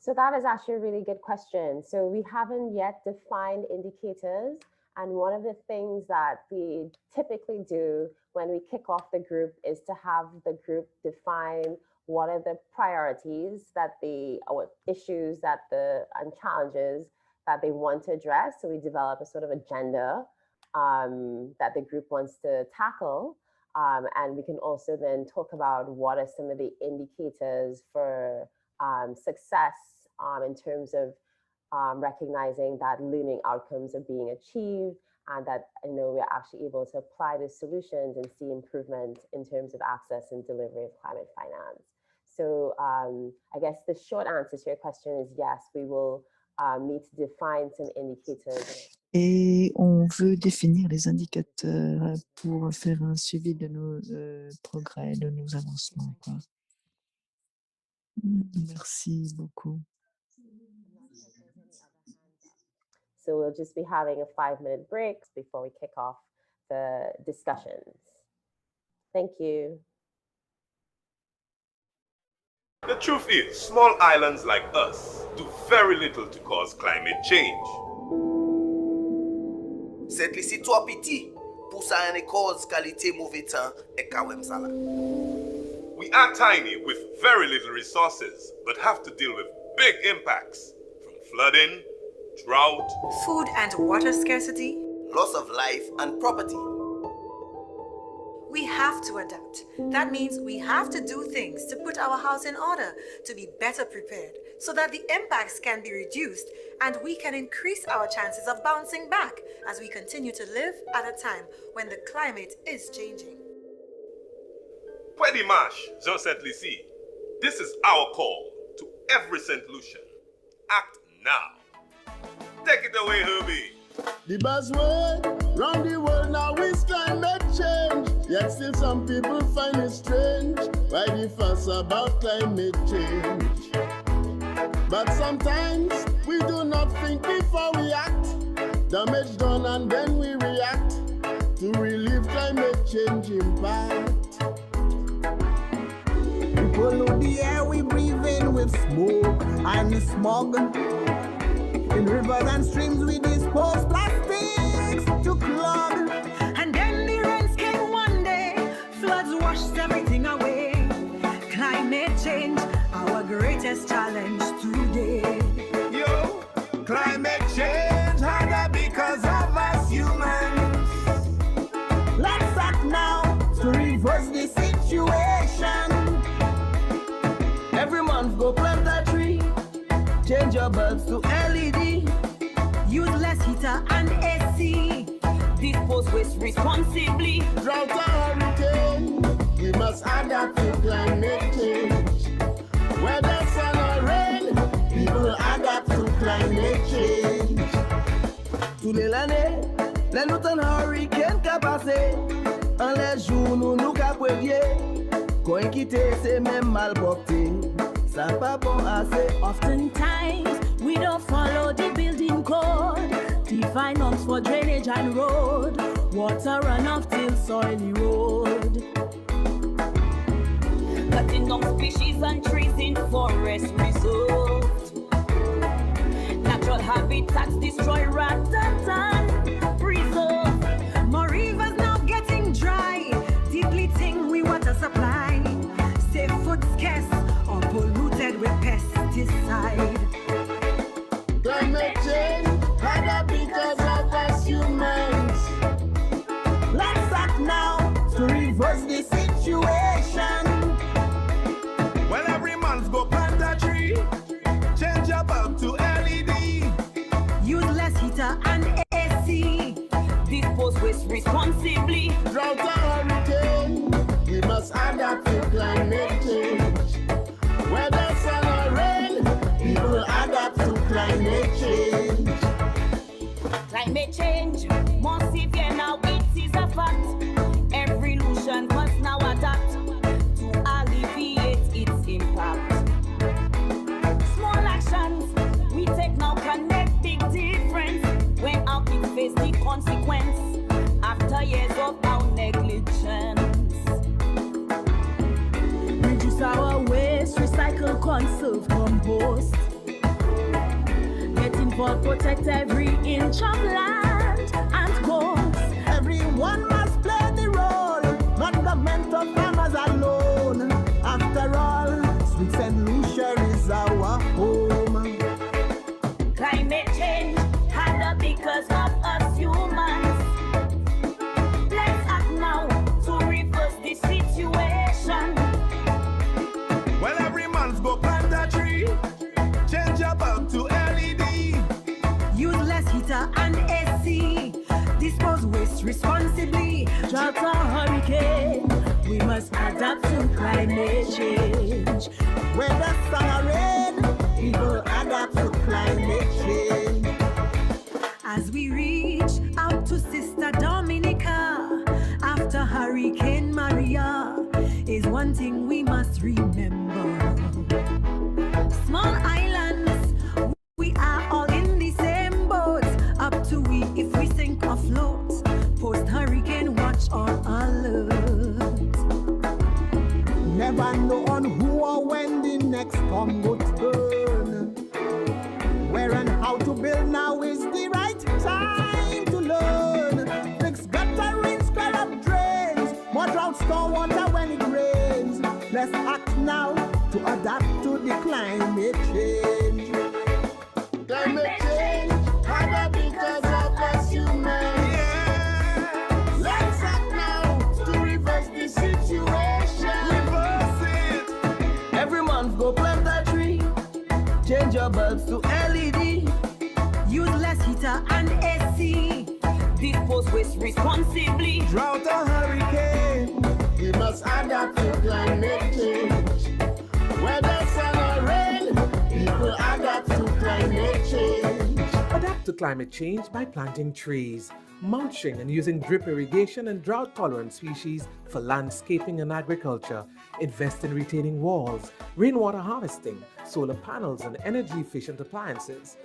So that is actually a really good question. So we haven't yet defined indicators. And one of the things that we typically do when we kick off the group is to have the group define what are the priorities that or issues that and challenges that they want to address. So we develop a sort of agenda that the group wants to tackle. And we can also then talk about what are some of the indicators for success in terms of recognizing that learning outcomes are being achieved and that we're actually able to apply the solutions and see improvement in terms of access and delivery of climate finance. So I guess the short answer to your question is yes, we will need to define some indicators. Et on veut définir les indicateurs pour faire un suivi de nos progrès, de nos avancements, quoi. Merci beaucoup. So we'll just be having a 5-minute break before we kick off the discussions. Thank you. The truth is, small islands like us do very little to cause climate change. C'est ici trop petit pour ça une cause qualité mauvais temps et kawem sala. We are tiny with very little resources, but have to deal with big impacts from flooding, drought, food and water scarcity, loss of life and property. We have to adapt. That means we have to do things to put our house in order, to be better prepared, so that the impacts can be reduced and we can increase our chances of bouncing back as we continue to live at a time when the climate is changing. Dimanche, Jean-Saint Lucie, this is our call to every St. Lucian. Act now. Take it away, Herbie. The buzzword round the world now is climate change. Yet still some people find it strange why they fuss about climate change. But sometimes we do not think before we act. Damage done and then we react to relieve climate change impact. We pollute the air we breathe in with smoke and smog. In rivers and streams we dispose plastics to clog. And then the rains came one day, floods washed everything away. Climate change, our greatest challenge today. Yo, climate change harder because of us humans. Let's act now to reverse the situation. Every month go plant a tree, change your bulbs to LED, use less heater and AC, dispose waste responsibly. Drought or hurricane, we must adapt to climate change. Whether sun or rain, people adapt to climate change. Tous les l'année, les l'automne hurricane ka passe, en les jours nous ka prévier, qu'on quitte c'est même mal porté. Oftentimes, we don't follow the building code, define norms for drainage and road, water runoff till soil erode. Cutting down species and trees in forest reserves. Natural habitats destroy rather than preserve. More rivers now getting dry, depleting we water supply. Safe food scarce or polluted with pesticide. Climate change harder because of us humans. Let's act now to reverse the situation. Well, every month go plant a tree, change your bulb to LED, use less heater and AC, dispose waste responsibly. Drought or hurricane, we must adapt to climate change. Whether sun or rain, people adapt to climate change. Climate change, more severe now, it is a fact. Every Lucian must now adapt to alleviate its impact. Small actions we take now can make big difference when our kids face the consequence after years of our negligence. Reduce our waste, recycle, conserve, compost. Get involved, protect every inch of land and coast. Everyone must play the role, not government or farmers alone. After all, sweet St. Lucia is our home. Climate change harder because of us humans. Let's act now to reverse drought or hurricane, we must adapt to climate change. Whether sun or rain, people adapt to climate change. As we reach out to Sister Dominica after Hurricane Maria, is one thing we must remember. Small islands, we are all in the same boat. Up to we if we sink afloat. Post-hurricane watch or alert. Never know on who or when the next storm would turn. Where and how to build now is the right time to learn. Fix gutter, rinse, square up drains. More drought, storm water when it rains. Let's act now to adapt to the climate change. Climate change, harder because of us humans. Yeah. Let's act now to reverse the situation. Reverse it. Every month go plant a tree. Change your bulbs to LED. Use less heater and AC. Dispose waste responsibly. Drought or hurricane, we must adapt to climate change. Whether sun or rain, people adapt to climate change. Adapt to climate change by planting trees, mulching and using drip irrigation and drought-tolerant species for landscaping and agriculture. Invest in retaining walls, rainwater harvesting, solar panels, and energy-efficient appliances.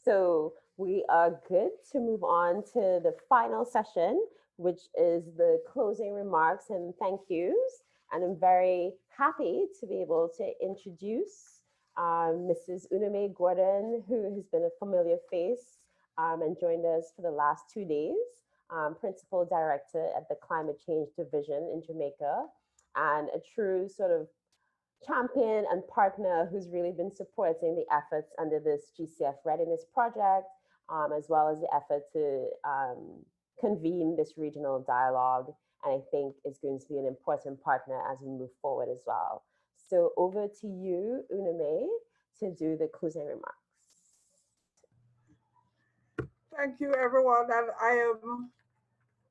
So we are good to move on to the final session, which is the closing remarks and thank yous. And I'm very happy to be able to introduce Mrs. Uname Gordon, who has been a familiar face and joined us for the last 2 days, Principal Director at the Climate Change Division in Jamaica, and a true sort of champion and partner who's really been supporting the efforts under this GCF Readiness project, as well as the effort to convene this regional dialogue. And I think is going to be an important partner as we move forward as well. So over to you, Uname, to do the closing remarks. Thank you, everyone. And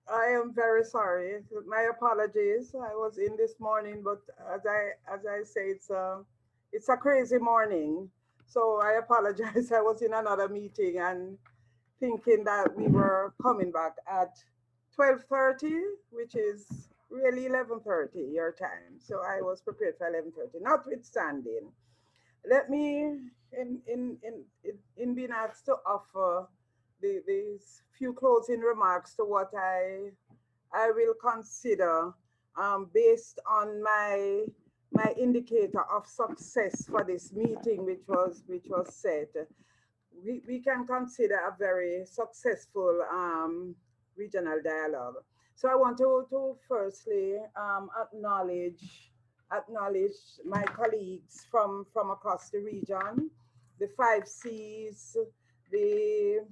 I am very sorry. My apologies. I was in this morning, but as I say, it's a crazy morning. So I apologize. I was in another meeting and thinking that we were coming back at 12:30, which is really 11:30 your time. So I was prepared for 11:30. Notwithstanding, let me in being asked to offer these few closing remarks to what I will consider based on my indicator of success for this meeting, which was set. We can consider a very successful regional dialogue. So I want to firstly acknowledge my colleagues from across the region, the 5 Cs, the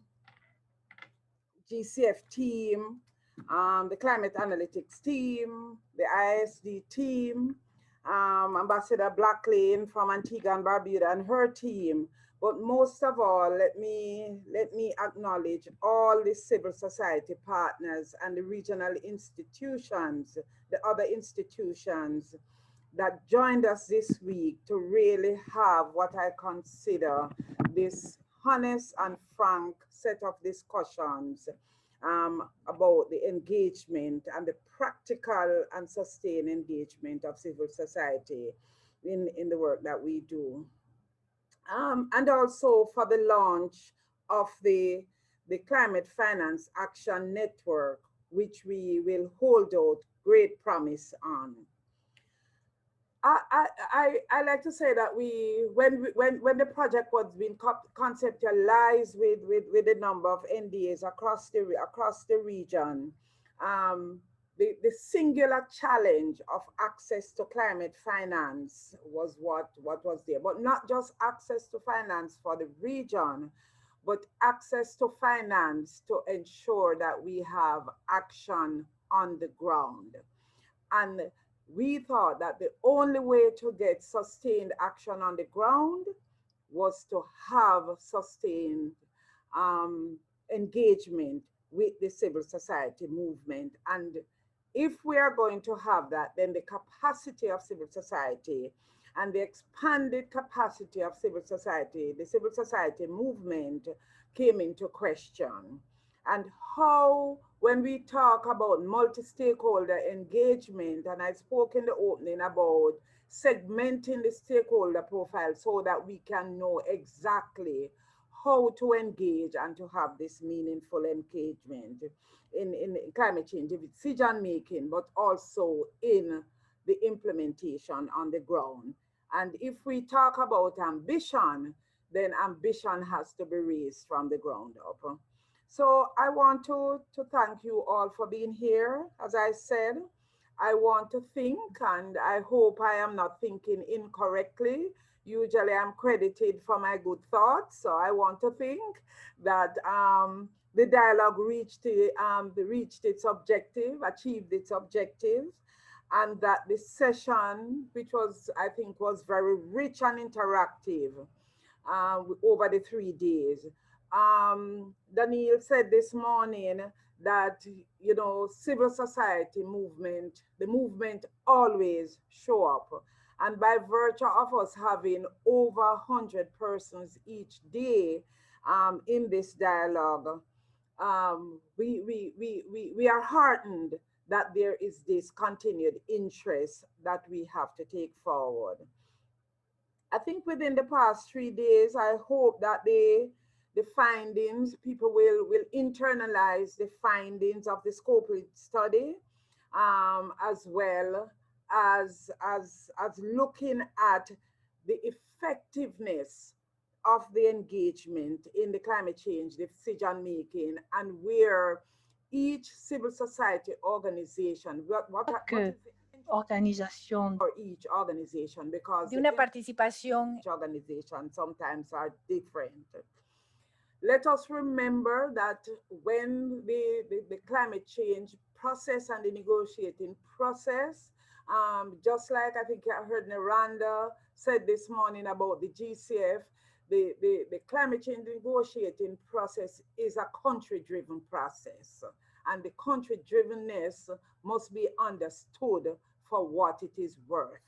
GCF team, the climate analytics team, the ISD team, Ambassador Blacklane from Antigua and Barbuda and her team. But most of all, let me acknowledge all the civil society partners and the regional institutions, the other institutions that joined us this week to really have what I consider this honest and frank set of discussions about the engagement and the practical and sustained engagement of civil society in the work that we do. And also for the launch of the Climate Finance Action Network, which we will hold out great promise on. I like to say that when the project was being conceptualized with a number of NDAs across the region, the singular challenge of access to climate finance was what was there, but not just access to finance for the region, but access to finance to ensure that we have action on the ground. And we thought that the only way to get sustained action on the ground was to have sustained engagement with the civil society movement. And if we are going to have that, then the capacity of civil society and the expanded capacity of civil society, the civil society movement came into question. And how, when we talk about multi-stakeholder engagement, and I spoke in the opening about segmenting the stakeholder profile so that we can know exactly how to engage and to have this meaningful engagement in climate change decision making, but also in the implementation on the ground. And if we talk about ambition, then ambition has to be raised from the ground up. So I want to thank you all for being here. As I said, I want to think, and I hope I am not thinking incorrectly. Usually I'm credited for my good thoughts. So I want to think that the dialogue reached its objective, achieved its objectives, and that the session, which was, I think, was very rich and interactive over the 3 days. Daniel said this morning that, you know, civil society movement, the movement always show up. And by virtue of us having over 100 persons each day in this dialogue, we are heartened that there is this continued interest that we have to take forward. I think within the past 3 days, I hope that the findings, people will internalize the findings of the scoping study, as well as looking at the effectiveness of the engagement in the climate change decision making, and where each civil society organization, what is organisation for each organization, because De una participación. each organization sometimes are different. Let us remember that when the climate change process and the negotiating process, just like I think I heard Naranda said this morning about the GCF, the climate change negotiating process is a country-driven process, and the country-drivenness must be understood for what it is worth.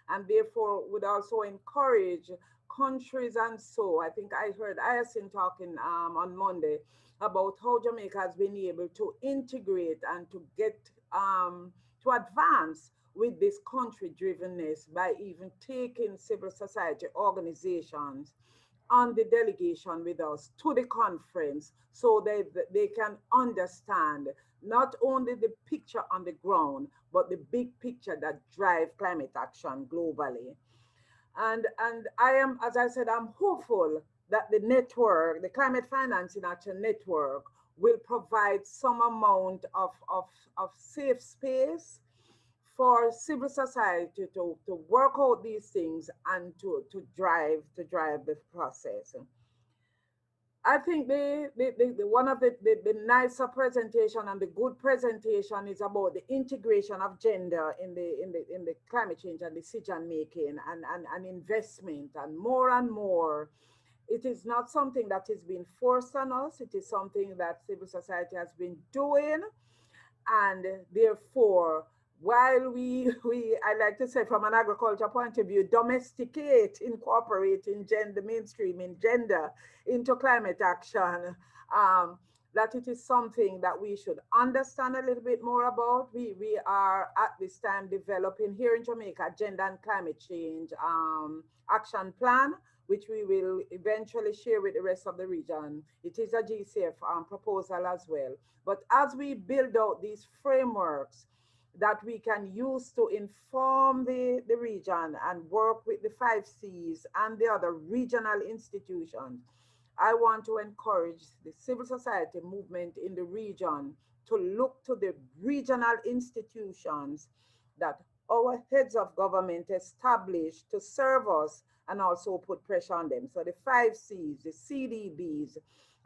And therefore would also encourage countries. And so I think I heard Ayasin talking on Monday about how Jamaica has been able to integrate and to get to advance with this country drivenness by even taking civil society organizations on the delegation with us to the conference, so that they can understand not only the picture on the ground, but the big picture that drives climate action globally. And I am, as I said, I'm hopeful that the network, the Climate Financing Action Network, will provide some amount of safe space for civil society to work out these things and to drive the process. I think one of the nicer presentation and the good presentation is about the integration of gender in the climate change and decision making and investment, and more. It is not something that is being forced on us. It is something that civil society has been doing, and therefore, while I like to say from an agriculture point of view, domesticate, incorporating gender, mainstreaming gender into climate action, that it is something that we should understand a little bit more about. We are at this time developing here in Jamaica gender and climate change action plan, which we will eventually share with the rest of the region. It is a GCF proposal as well. But as we build out these frameworks that we can use to inform the region and work with the 5 Cs and the other regional institutions, I want to encourage the civil society movement in the region to look to the regional institutions that our heads of government established to serve us, and also put pressure on them. So the 5 Cs, the CDBs,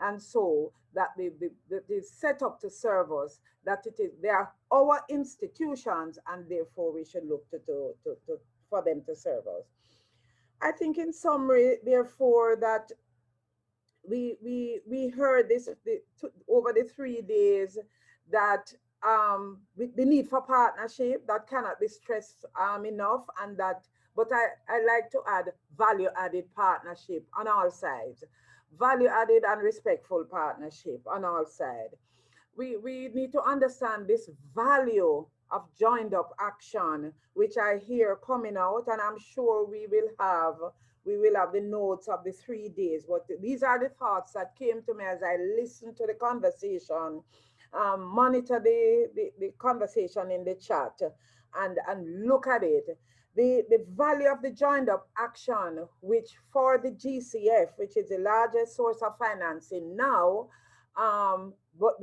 and so that they set up to serve us, that they are our institutions, and therefore we should look for them to serve us. I think in summary, therefore, that we heard this over the 3 days, that with the need for partnership that cannot be stressed enough, and that, but I like to add value added partnership on all sides, value added and respectful partnership on all sides. We need to understand this value of joined up action, which I hear coming out, and I'm sure we will have the notes of the 3 days. But these are the thoughts that came to me as I listened to the conversation, monitor the conversation in the chat, and look at it. The value of the joined up action, which for the GCF, which is the largest source of financing now, but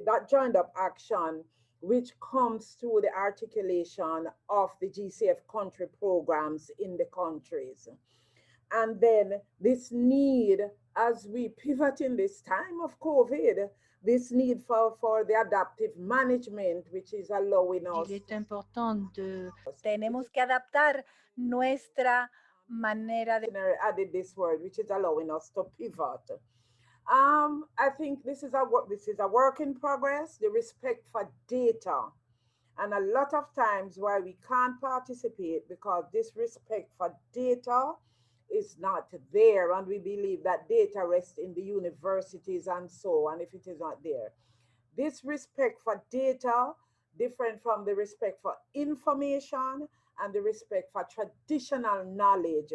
that joined up action, which comes through the articulation of the GCF country programs in the countries. And then this need, as we pivot in this time of COVID, this need for the adaptive management, which is allowing us. Il est important de... Tenemos que adaptar nuestra manera de... Added this word, which is allowing us to pivot. I think this is a work in progress, the respect for data. And a lot of times why we can't participate because this respect for data is not there, and we believe that data rests in the universities and so on if it is not there. This respect for data, different from the respect for information and the respect for traditional knowledge,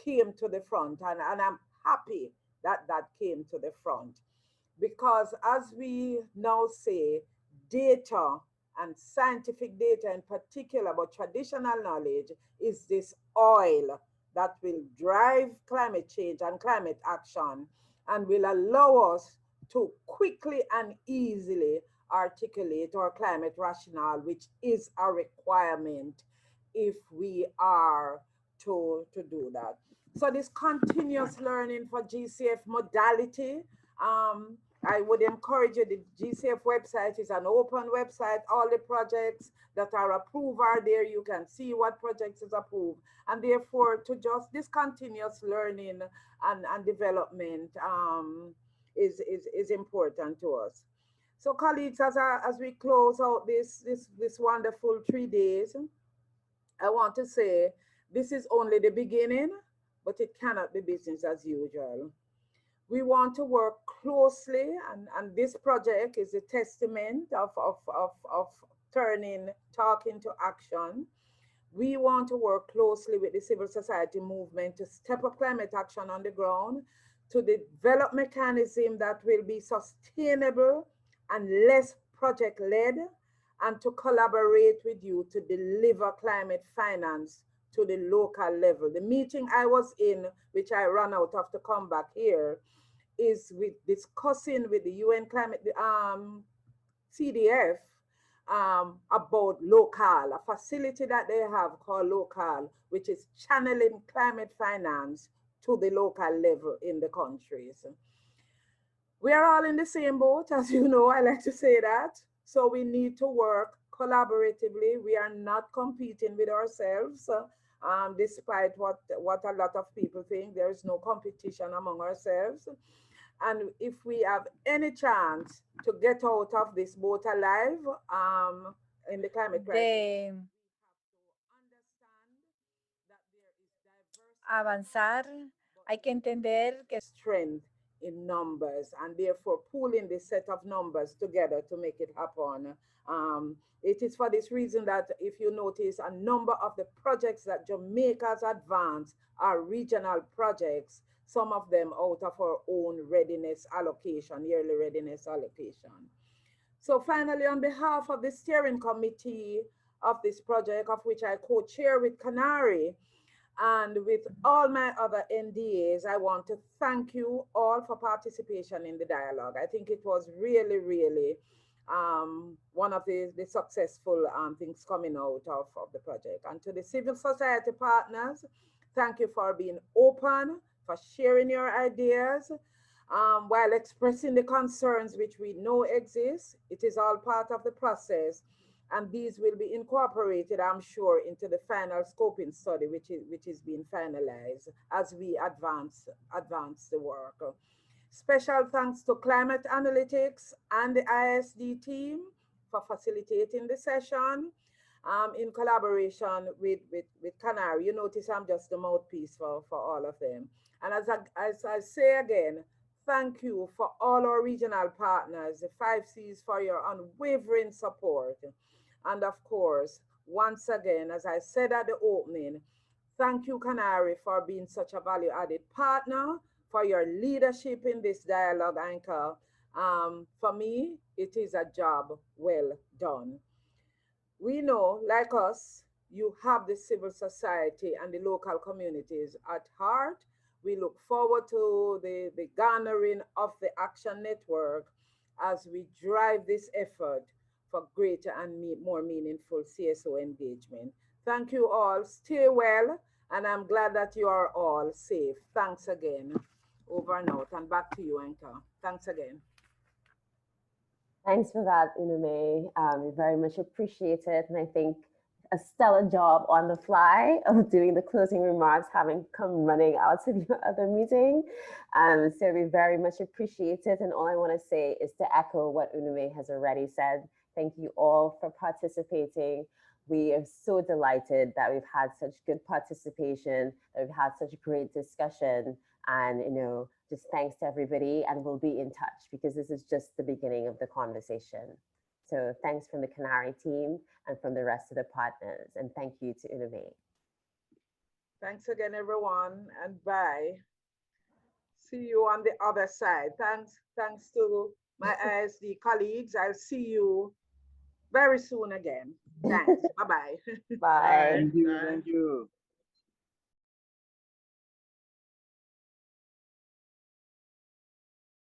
came to the front, and I'm happy that that came to the front, because as we now say, data and scientific data in particular, but traditional knowledge is this oil that will drive climate change and climate action and will allow us to quickly and easily articulate our climate rationale, which is a requirement if we are to do that. So this continuous learning for GCF modality, I would encourage you, the GCF website is an open website. All the projects that are approved are there. You can see what projects is approved. And therefore, to just this continuous learning and development is important to us. So colleagues, as we close out this wonderful 3 days, I want to say this is only the beginning, but it cannot be business as usual. We want to work closely, and this project is a testament of turning talk into action. We want to work closely with the civil society movement to step up climate action on the ground, to develop mechanisms that will be sustainable and less project-led, and to collaborate with you to deliver climate finance to the local level. The meeting I was in, which I ran out of to come back here, is with discussing with the UN climate CDF about local, a facility that they have called local, which is channeling climate finance to the local level in the countries. We are all in the same boat, as you know, I like to say that. So we need to work collaboratively. We are not competing with ourselves, despite what a lot of people think. There is no competition among ourselves. And if we have any chance to get out of this boat alive in the climate crisis, avanzar, hay que entender que strength in numbers, and therefore pooling this set of numbers together to make it happen. It is for this reason that if you notice, a number of the projects that Jamaica's advanced are regional projects, some of them out of our own readiness allocation, yearly readiness allocation. So finally, on behalf of the steering committee of this project, of which I co-chair with CANARI, and with all my other NDAs, I want to thank you all for participation in the dialogue. I think it was really, really one of the successful things coming out of the project. And to the civil society partners, thank you for being open, for sharing your ideas, while expressing the concerns which we know exist. It is all part of the process, and these will be incorporated, I'm sure, into the final scoping study, which is being finalized as we advance the work. Special thanks to Climate Analytics and the ISD team for facilitating the session in collaboration with CANARI. You notice I'm just the mouthpiece for all of them. And as I say again, thank you for all our regional partners, the 5 Cs, for your unwavering support. And of course, once again, as I said at the opening, thank you, CANARI, for being such a value-added partner, for your leadership in this dialogue anchor. For me, it is a job well done. We know, like us, you have the civil society and the local communities at heart. We look forward to the garnering of the Action Network as we drive this effort for greater and more meaningful CSO engagement. Thank you all. Stay well, and I'm glad that you are all safe. Thanks again. Over and out, and back to you, Anka. Thanks again. Thanks for that, Unume. We very much appreciate it. And I think a stellar job on the fly of doing the closing remarks, having come running out to the other meeting. So we very much appreciate it. And all I want to say is to echo what Unume has already said. Thank you all for participating. We are so delighted that we've had such good participation, that we've had such great discussion. And, you know, just thanks to everybody, and we'll be in touch because this is just the beginning of the conversation. So thanks from the CANARI team and from the rest of the partners. And thank you to Unume. Thanks again, everyone, and bye. See you on the other side. Thanks to my ISD colleagues. I'll see you very soon again. Thanks. Bye-bye. Bye. Thank you. Thank you.